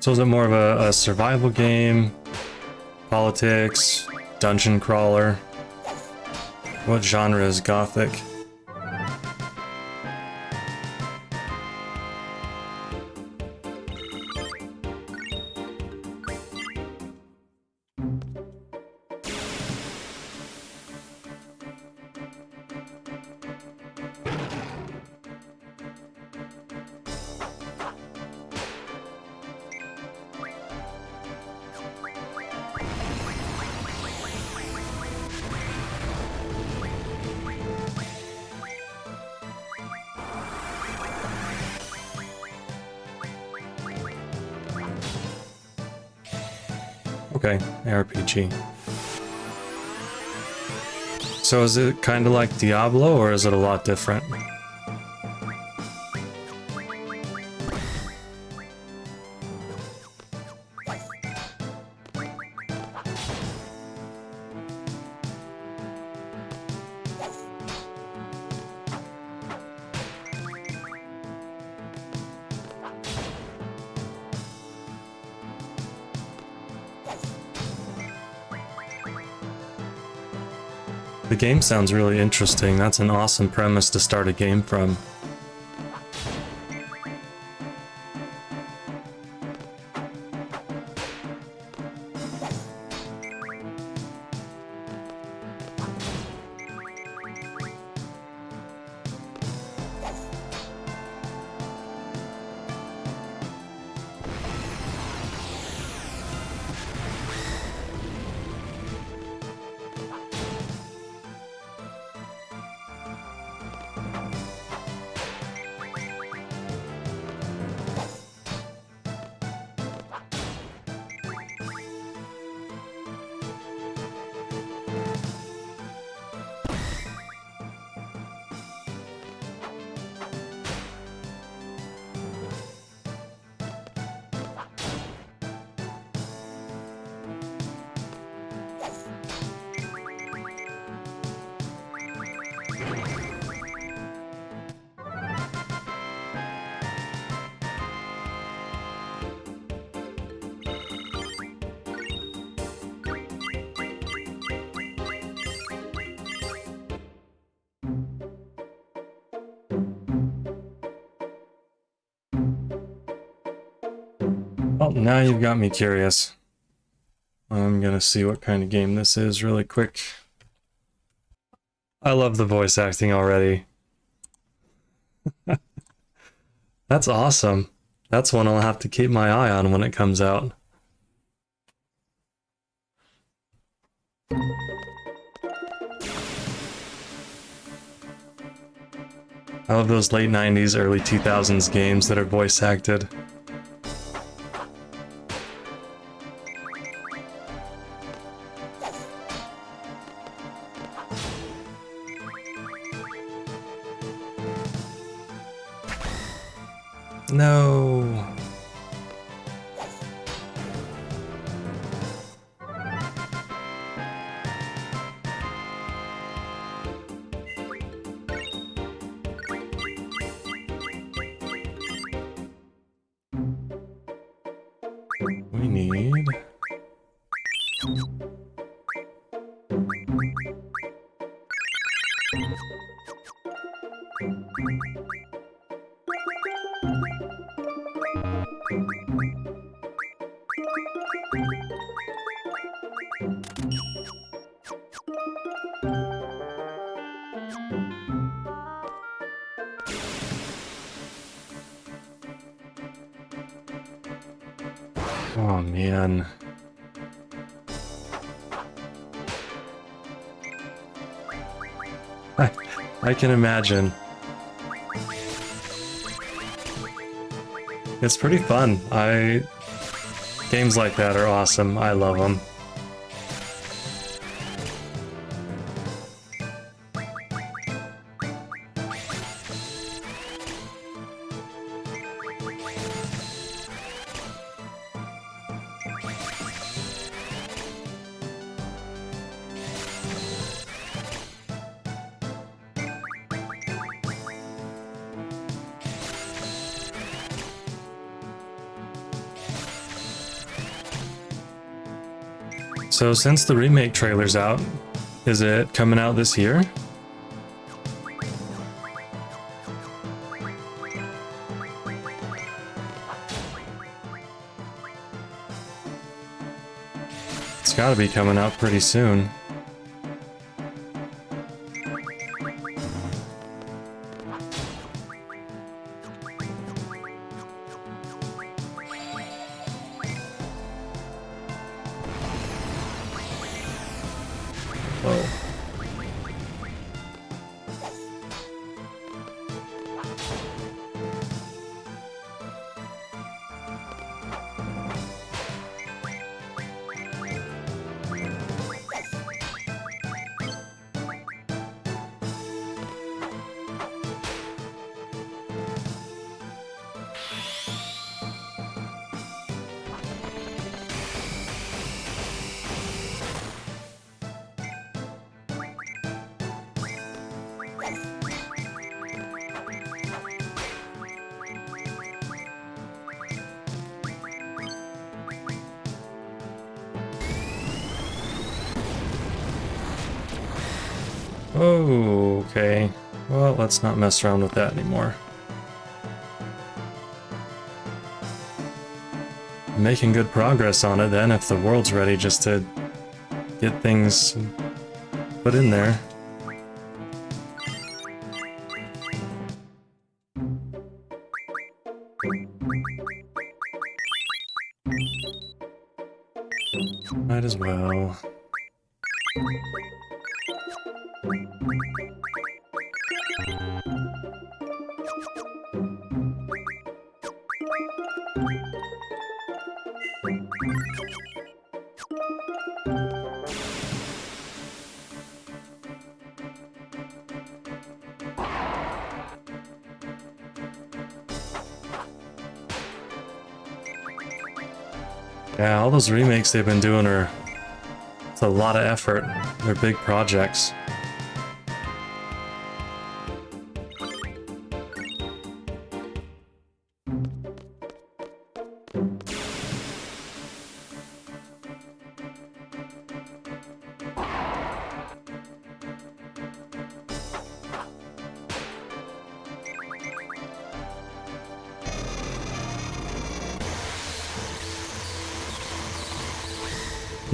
So is it more of a survival game, politics, dungeon crawler? What genre is Gothic? Okay, RPG. So is it kind of like Diablo, or is it a lot different? The game sounds really interesting. That's an awesome premise to start a game from. Well, now you've got me curious. I'm gonna see what kind of game this is really quick. I love the voice acting already. That's awesome. That's one I'll have to keep my eye on when it comes out. I love those late 90s, early 2000s games that are voice acted. No. We need... Oh man. I can imagine. It's pretty fun. Games like that are awesome. I love them. So since the remake trailer's out, is it coming out this year? It's gotta be coming out pretty soon. Oh, okay. Well, let's not mess around with that anymore. Making good progress on it then, if the world's ready just to get things put in there. Might as well. Yeah, all those remakes they've been doing it's a lot of effort. They're big projects.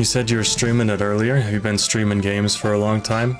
You said you were streaming it earlier. Have you been streaming games for a long time?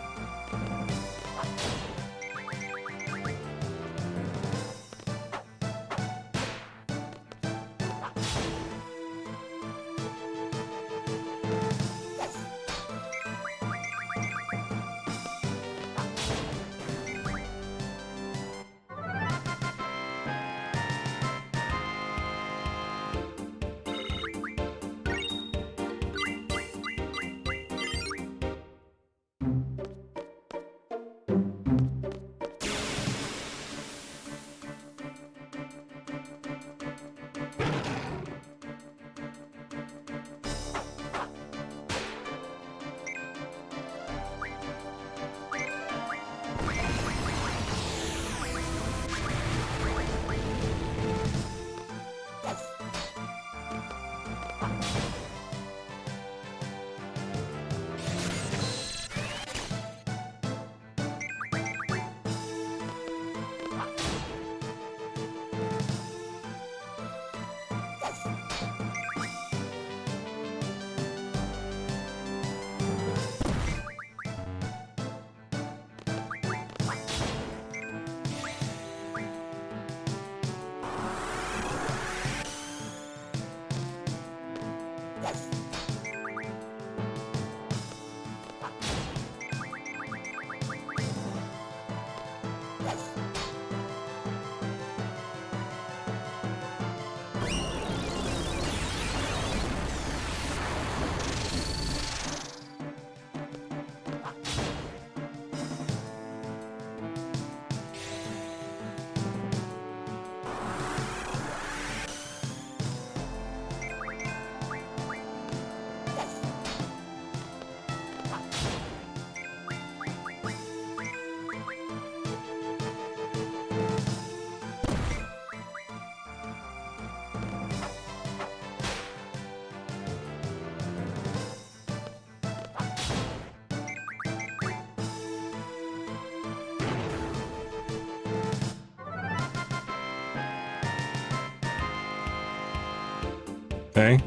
Okay.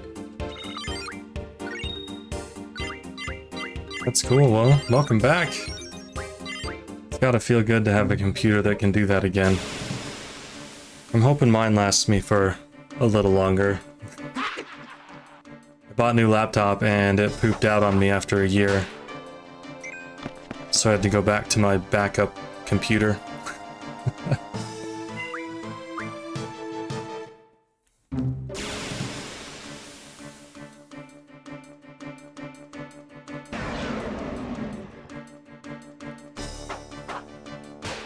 That's cool. Well, welcome back. It's gotta feel good to have a computer that can do that again. I'm hoping mine lasts me for a little longer. I bought a new laptop and it pooped out on me after a year. So I had to go back to my backup computer.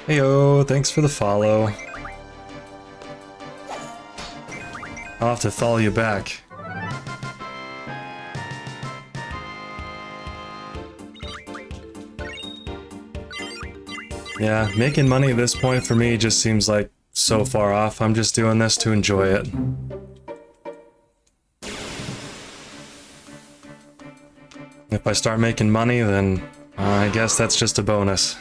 Heyo, thanks for the follow. I'll have to follow you back. Yeah, making money at this point for me just seems like so far off. I'm just doing this to enjoy it. If I start making money, then I guess that's just a bonus.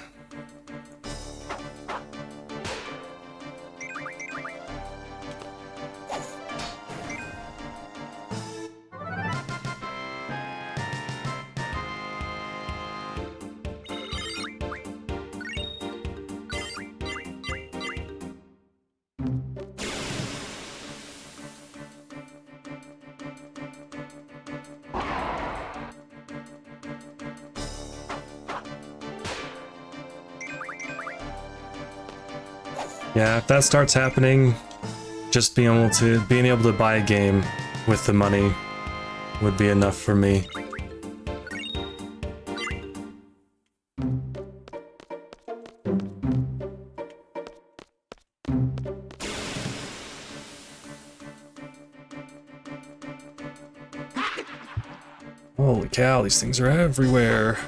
Yeah, if that starts happening, just being able to buy a game with the money would be enough for me. Holy cow, these things are everywhere.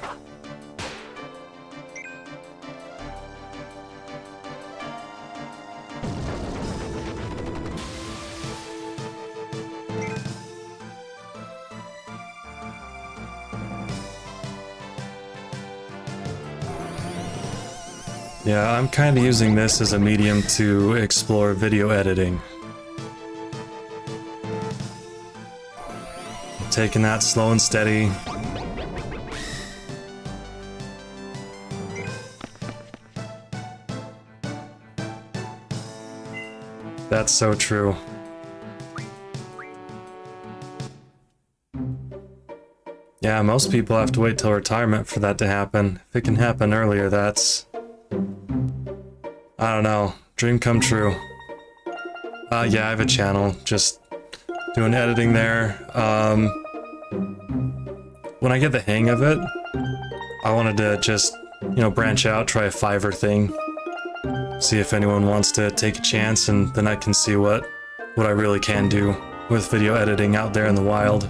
Yeah, I'm kind of using this as a medium to explore video editing. taking that slow and steady. That's so true. Yeah, most people have to wait till retirement for that to happen. If it can happen earlier, that's... I don't know. Dream come true. Yeah, I have a channel. Just doing editing there. When I get the hang of it, I wanted to just, you know, branch out, try a Fiverr thing. See if anyone wants to take a chance, and then I can see what I really can do with video editing out there in the wild.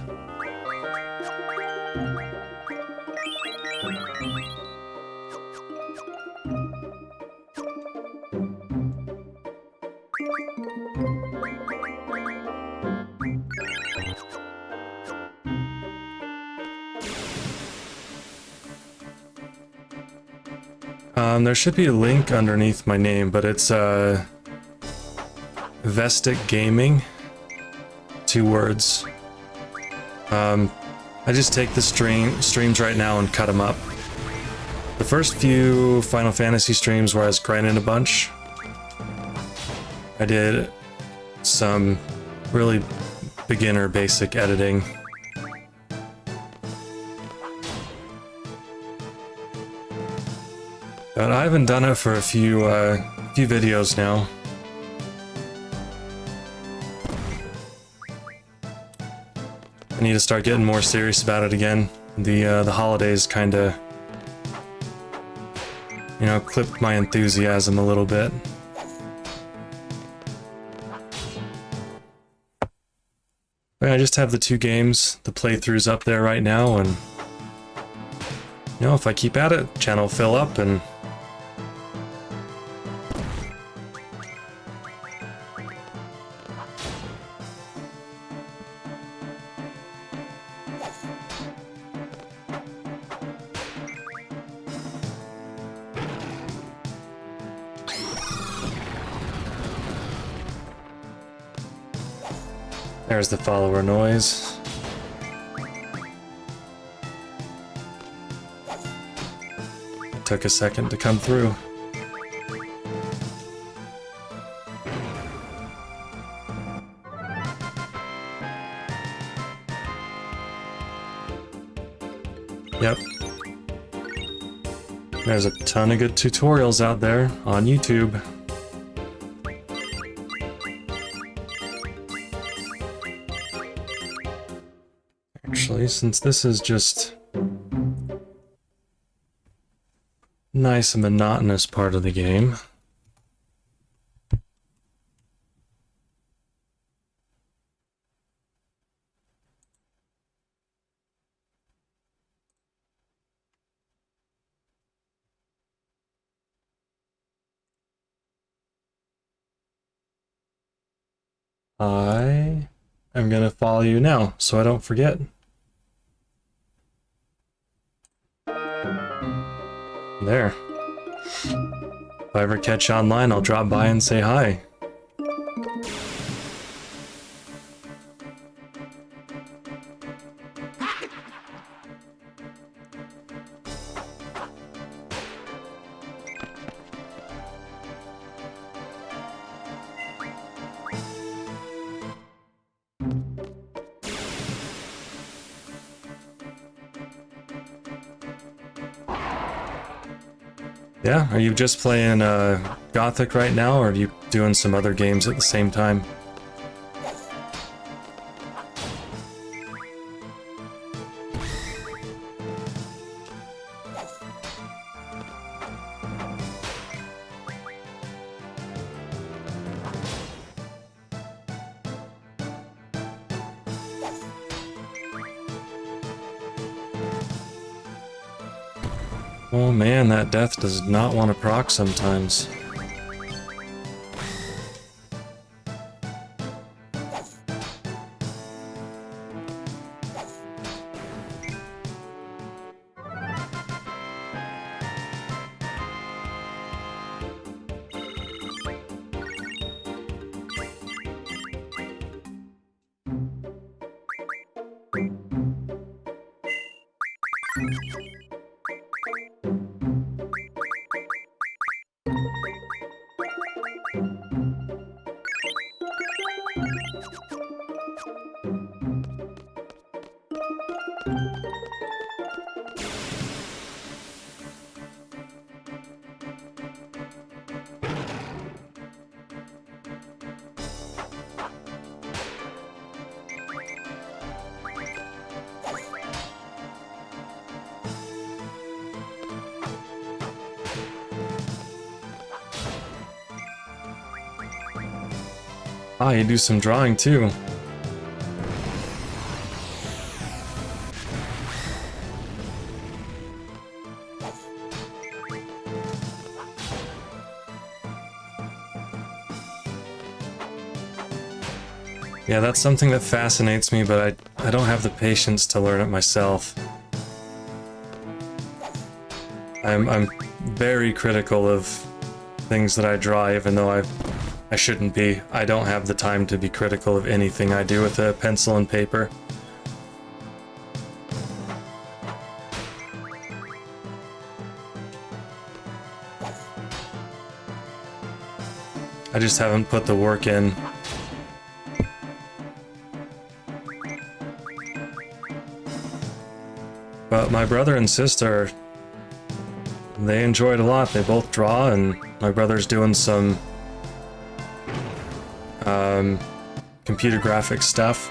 There should be a link underneath my name, but it's Vestic Gaming. 2 words. I just take the streams right now and cut them up. The first few Final Fantasy streams where I was grinding a bunch, I did some really beginner basic editing. But I haven't done it for a few videos now. I need to start getting more serious about it again. The holidays kind of, you know, clipped my enthusiasm a little bit. But I just have the 2 games, the playthroughs up there right now, and you know, if I keep at it, channel will fill up and there's the follower noise. It took a second to come through. Yep. There's a ton of good tutorials out there on YouTube. Actually, since this is just nice and monotonous part of the game, I am gonna follow you now so I don't forget. There. If I ever catch you online, I'll drop by and say hi. Yeah, are you just playing Gothic right now, or are you doing some other games at the same time? Oh man, that death does not want to proc sometimes. Ah, you do some drawing too. Yeah, that's something that fascinates me, but I don't have the patience to learn it myself. I'm very critical of things that I draw, even though I shouldn't be. I don't have the time to be critical of anything I do with a pencil and paper. I just haven't put the work in. But my brother and sister, they enjoy it a lot. They both draw, and my brother's doing some computer graphics stuff.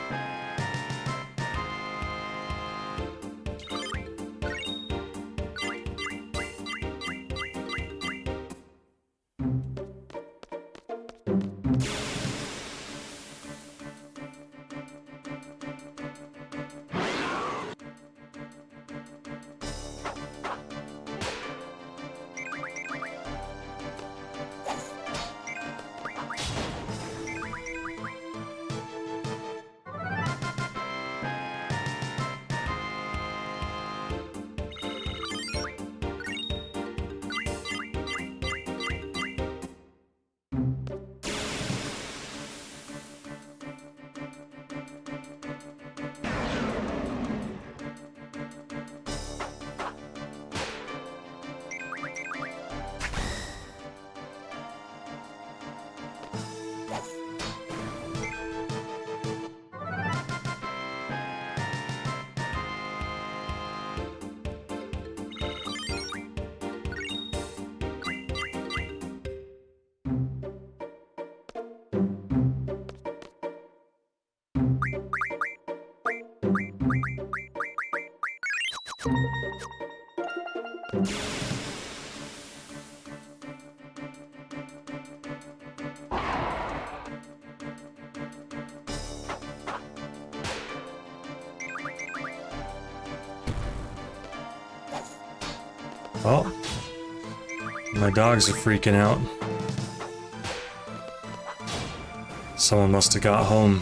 Oh, my dogs are freaking out. Someone must have got home.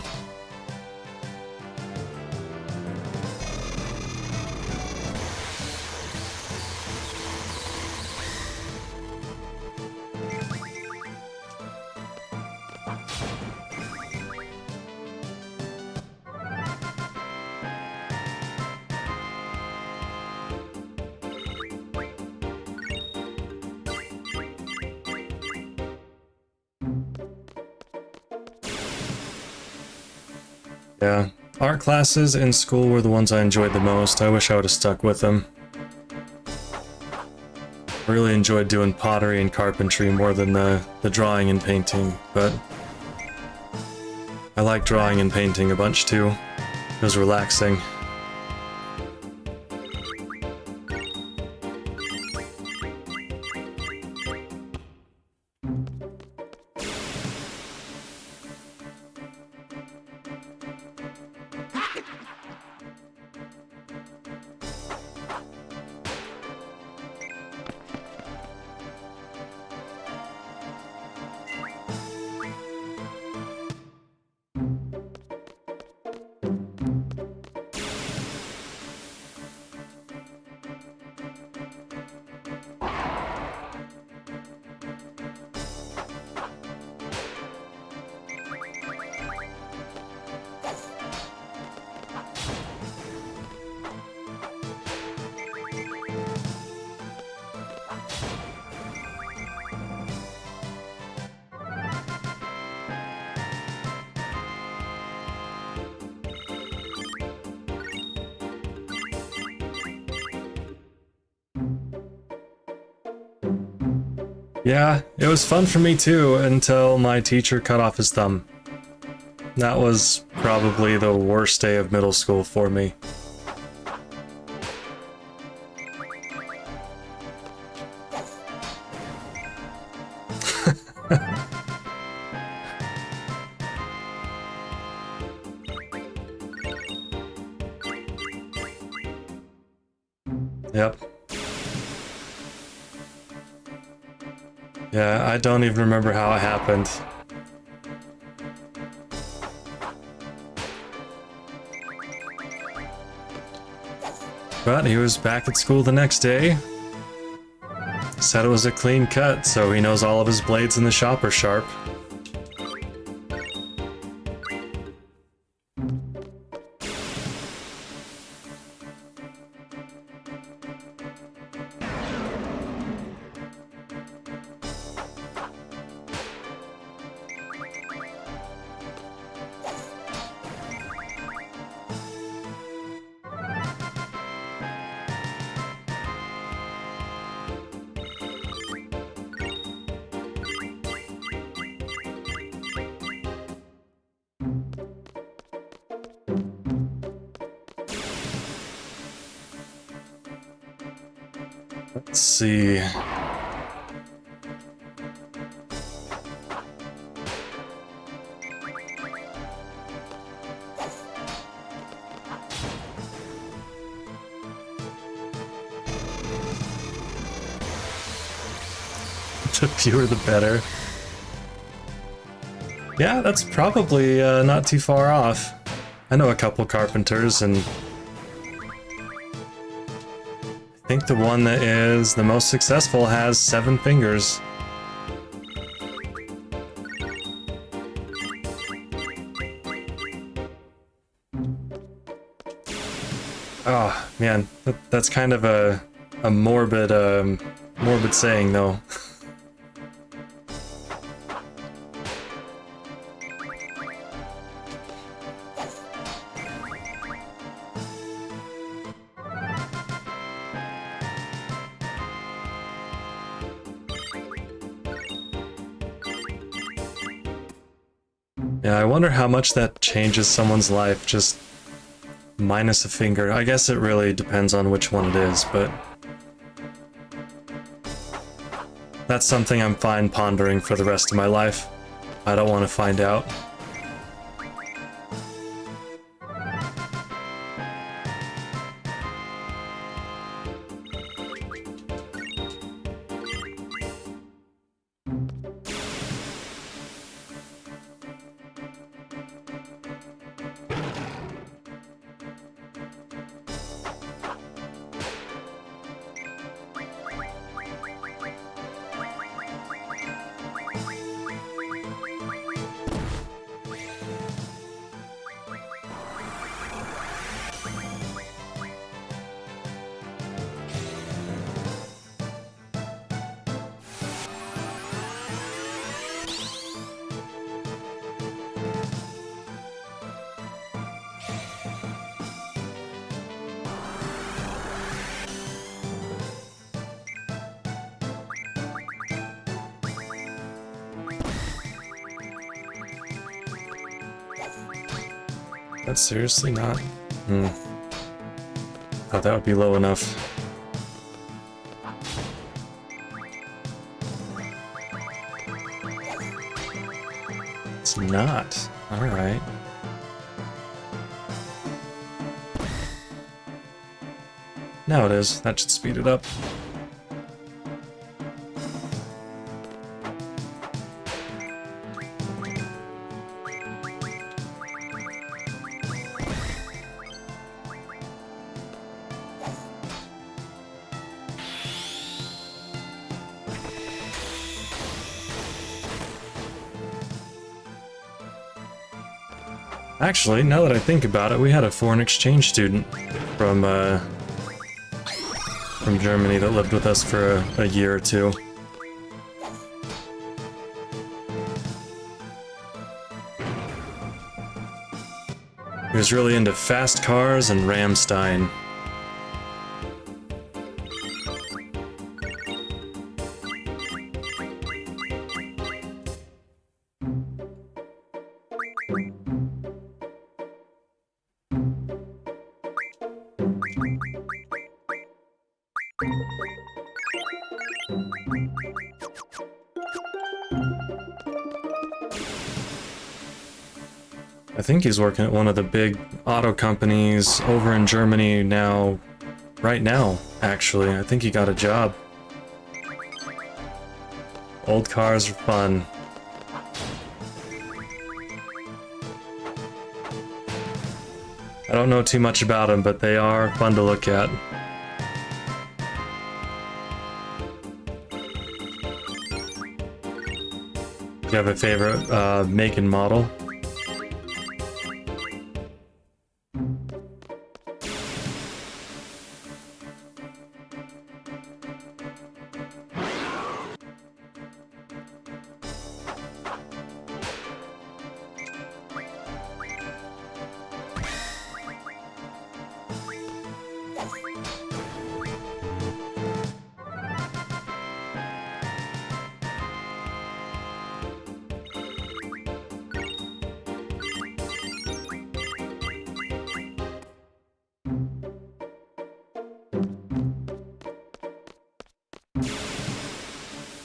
Yeah, art classes in school were the ones I enjoyed the most. I wish I would have stuck with them. I really enjoyed doing pottery and carpentry more than the drawing and painting, but I like drawing and painting a bunch too. It was relaxing. Yeah, it was fun for me too until my teacher cut off his thumb. That was probably the worst day of middle school for me. Yep. Yeah, I don't even remember how it happened. But he was back at school the next day. Said it was a clean cut, so he knows all of his blades in the shop are sharp. Let's see. The fewer the better. Yeah, that's probably not too far off. I know a couple carpenters, and I think the one that is the most successful has 7 fingers. Oh, man, that's kind of a morbid, morbid saying, though. Yeah, I wonder how much that changes someone's life, just minus a finger. I guess it really depends on which one it is, but that's something I'm fine pondering for the rest of my life. I don't want to find out. That's seriously not? Thought that would be low enough. It's not. Alright. Now it is. That should speed it up. Actually, now that I think about it, we had a foreign exchange student from Germany that lived with us for a year or two. He was really into fast cars and Ramstein. I think he's working at one of the big auto companies over in Germany now, right now, actually. I think he got a job. Old cars are fun. I don't know too much about them, but they are fun to look at. Do you have a favorite make and model?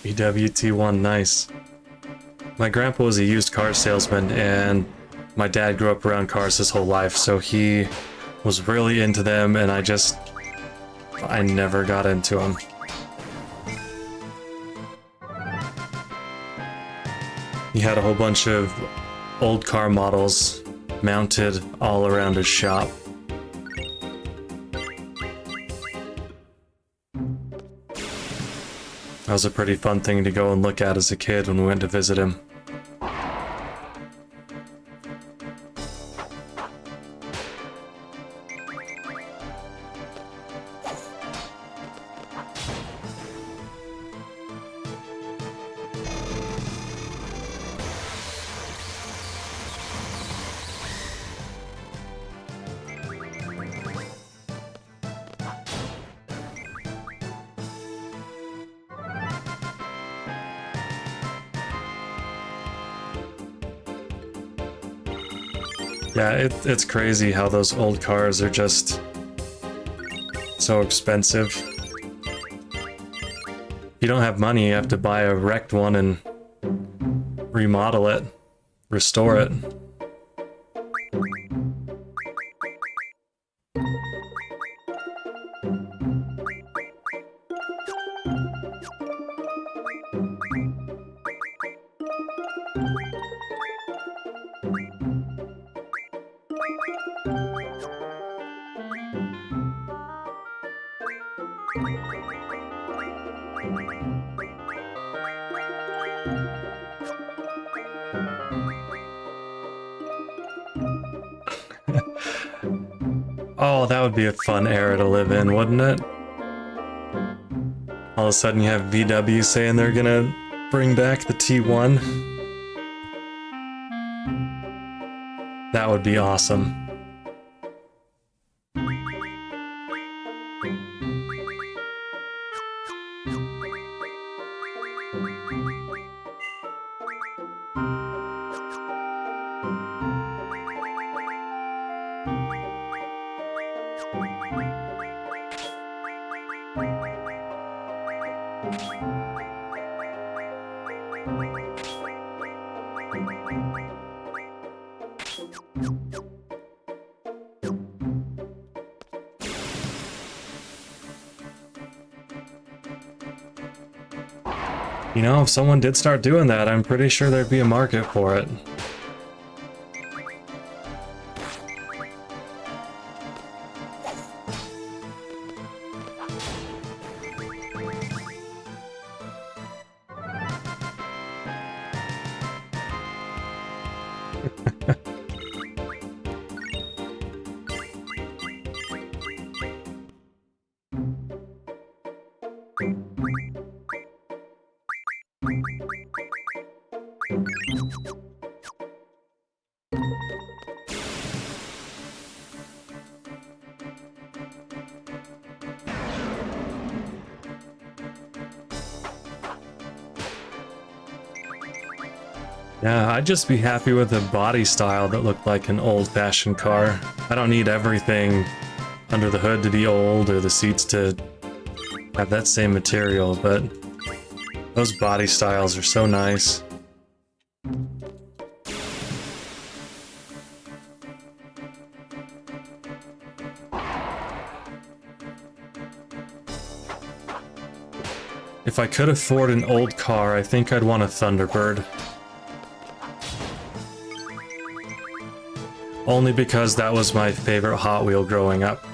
BWT1, nice. My grandpa was a used car salesman, and my dad grew up around cars his whole life, so he was really into them, and I never got into them. He had a whole bunch of old car models mounted all around his shop. That was a pretty fun thing to go and look at as a kid when we went to visit him. Yeah, it's crazy how those old cars are just so expensive. If you don't have money, you have to buy a wrecked one and remodel it, restore it. Oh, that would be a fun era to live in, wouldn't it? All of a sudden you have VW saying they're gonna bring back the T1. That would be awesome. You know, if someone did start doing that, I'm pretty sure there'd be a market for it. Yeah, I'd just be happy with a body style that looked like an old-fashioned car. I don't need everything under the hood to be old or the seats to have that same material, but those body styles are so nice. If I could afford an old car, I think I'd want a Thunderbird. Only because that was my favorite Hot Wheel growing up.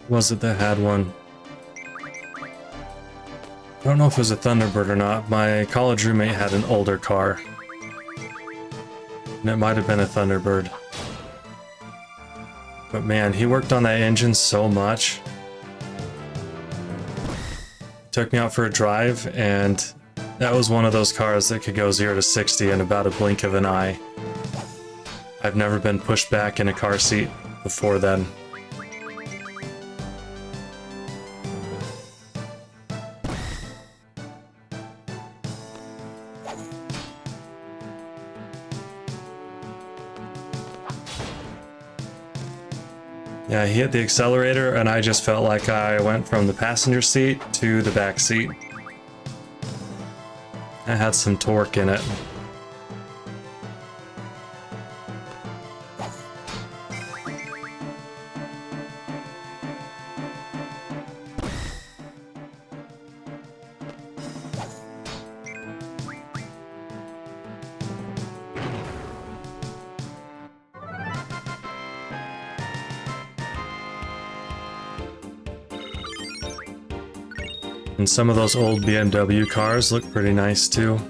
Was it that had one? I don't know if it was a Thunderbird or not. My college roommate had an older car. And it might have been a Thunderbird. But man, he worked on that engine so much. Took me out for a drive, and that was one of those cars that could go 0 to 60 in about a blink of an eye. I've never been pushed back in a car seat before then. Yeah, he hit the accelerator and I just felt like I went from the passenger seat to the back seat. It had some torque in it. And some of those old BMW cars look pretty nice too.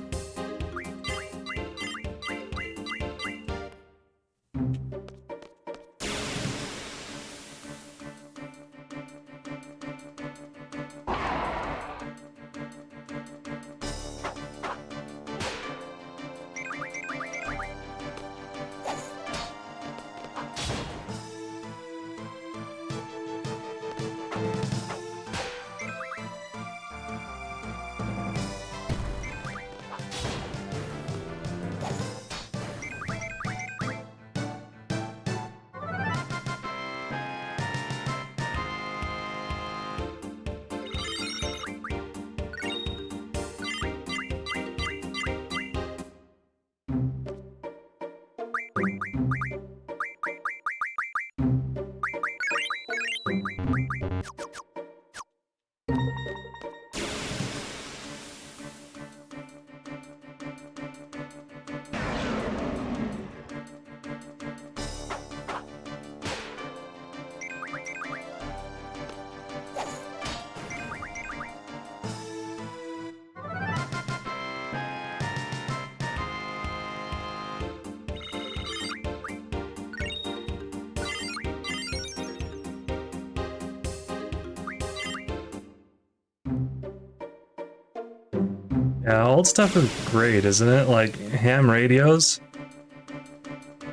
Yeah, old stuff is great, isn't it? Like ham radios.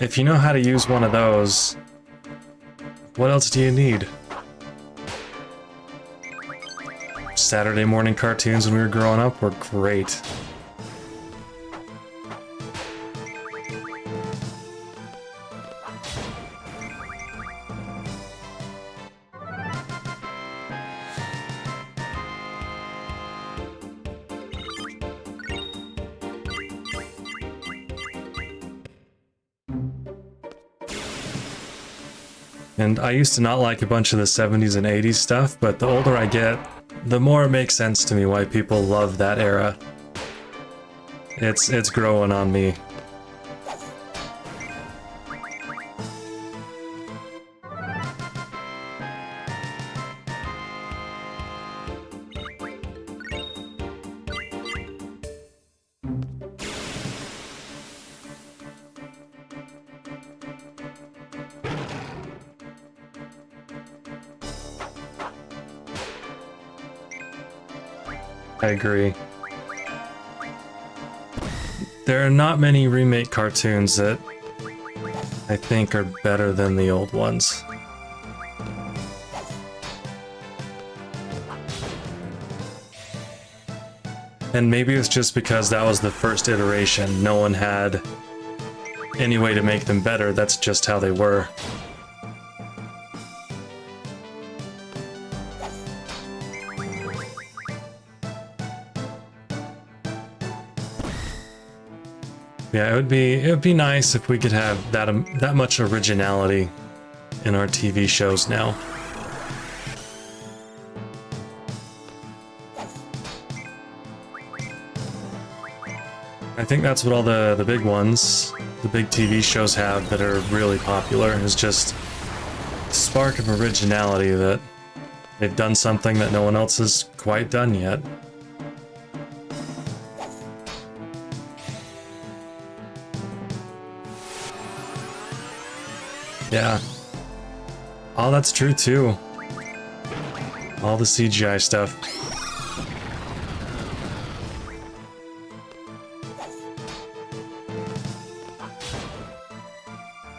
If you know how to use one of those, what else do you need? Saturday morning cartoons when we were growing up were great. And I used to not like a bunch of the 70s and 80s stuff, but the older I get, the more it makes sense to me why people love that era. It's growing on me. I agree. There are not many remake cartoons that I think are better than the old ones. And maybe it's just because that was the first iteration. No one had any way to make them better. That's just how they were. Yeah, it would be nice if we could have that much originality in our TV shows now. I think that's what all the big ones, the big TV shows have that are really popular, is just a spark of originality that they've done something that no one else has quite done yet. Yeah. Oh, that's true too. All the CGI stuff.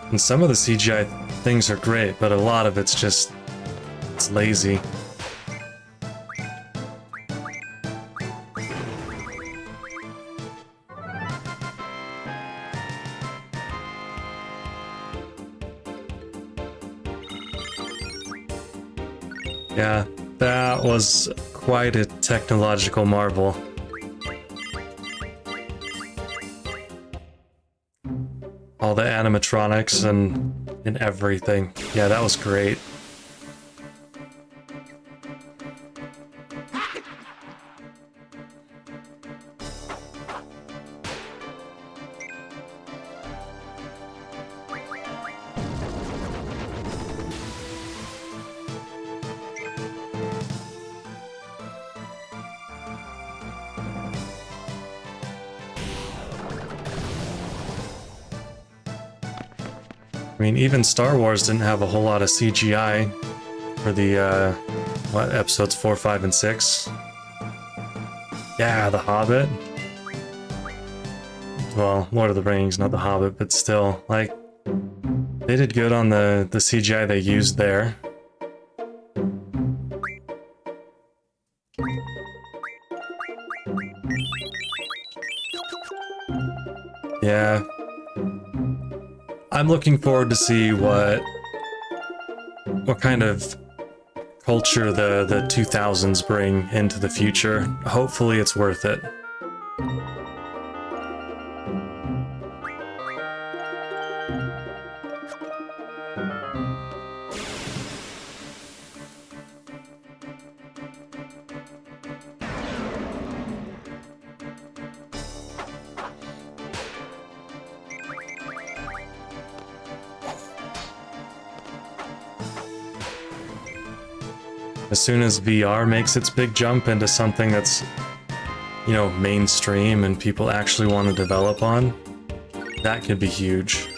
And some of the CGI things are great, but a lot of it's just... it's lazy. Yeah, that was quite a technological marvel. All the animatronics and everything. Yeah, that was great. I mean, even Star Wars didn't have a whole lot of CGI for the, what, episodes 4, 5, and 6? Yeah, The Hobbit. Well, Lord of the Rings, not The Hobbit, but still, like, they did good on the CGI they used there. Yeah. I'm looking forward to see what kind of culture the 2000s bring into the future. Hopefully it's worth it. As soon as VR makes its big jump into something that's, you know, mainstream and people actually want to develop on, that could be huge.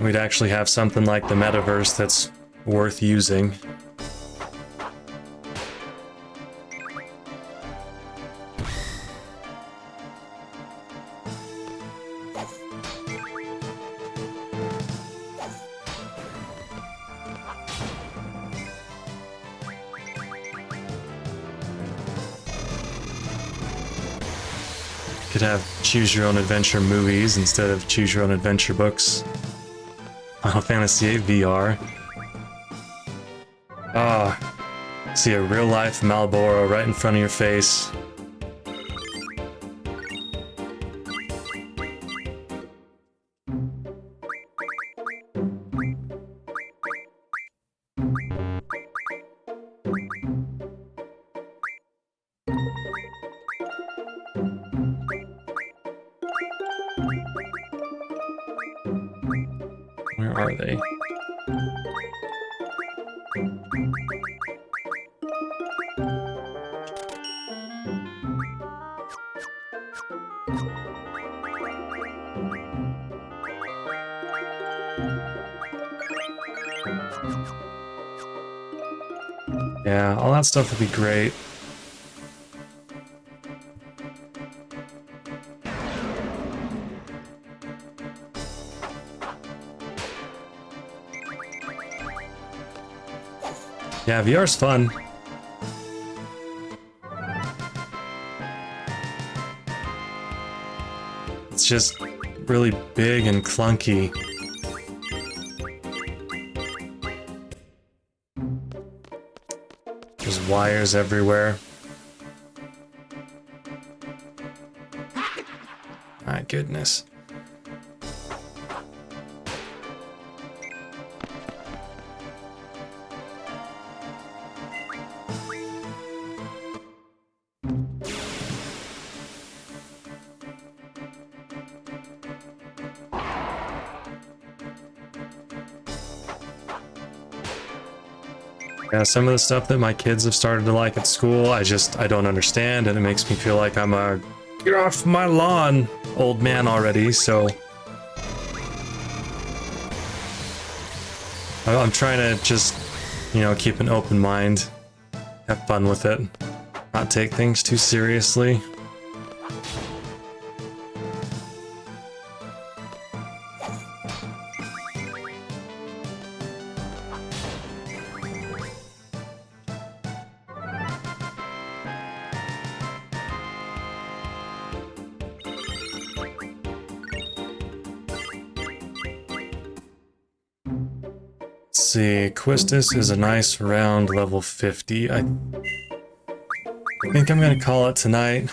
We'd actually have something like the metaverse that's worth using. Could have choose your own adventure movies instead of choose your own adventure books. Final Fantasy VIII VR. Ah, see a real life Malboro right in front of your face. Where are they? Yeah, all that stuff would be great. Yeah, VR's fun. It's just really big and clunky. There's wires everywhere. My goodness. Yeah, some of the stuff that my kids have started to like at school, I don't understand, and it makes me feel like I'm a get off my lawn old man already, so I'm trying to just, you know, keep an open mind, have fun with it, not take things too seriously. Let's see, Quistis is a nice round level 50. I think I'm gonna call it tonight.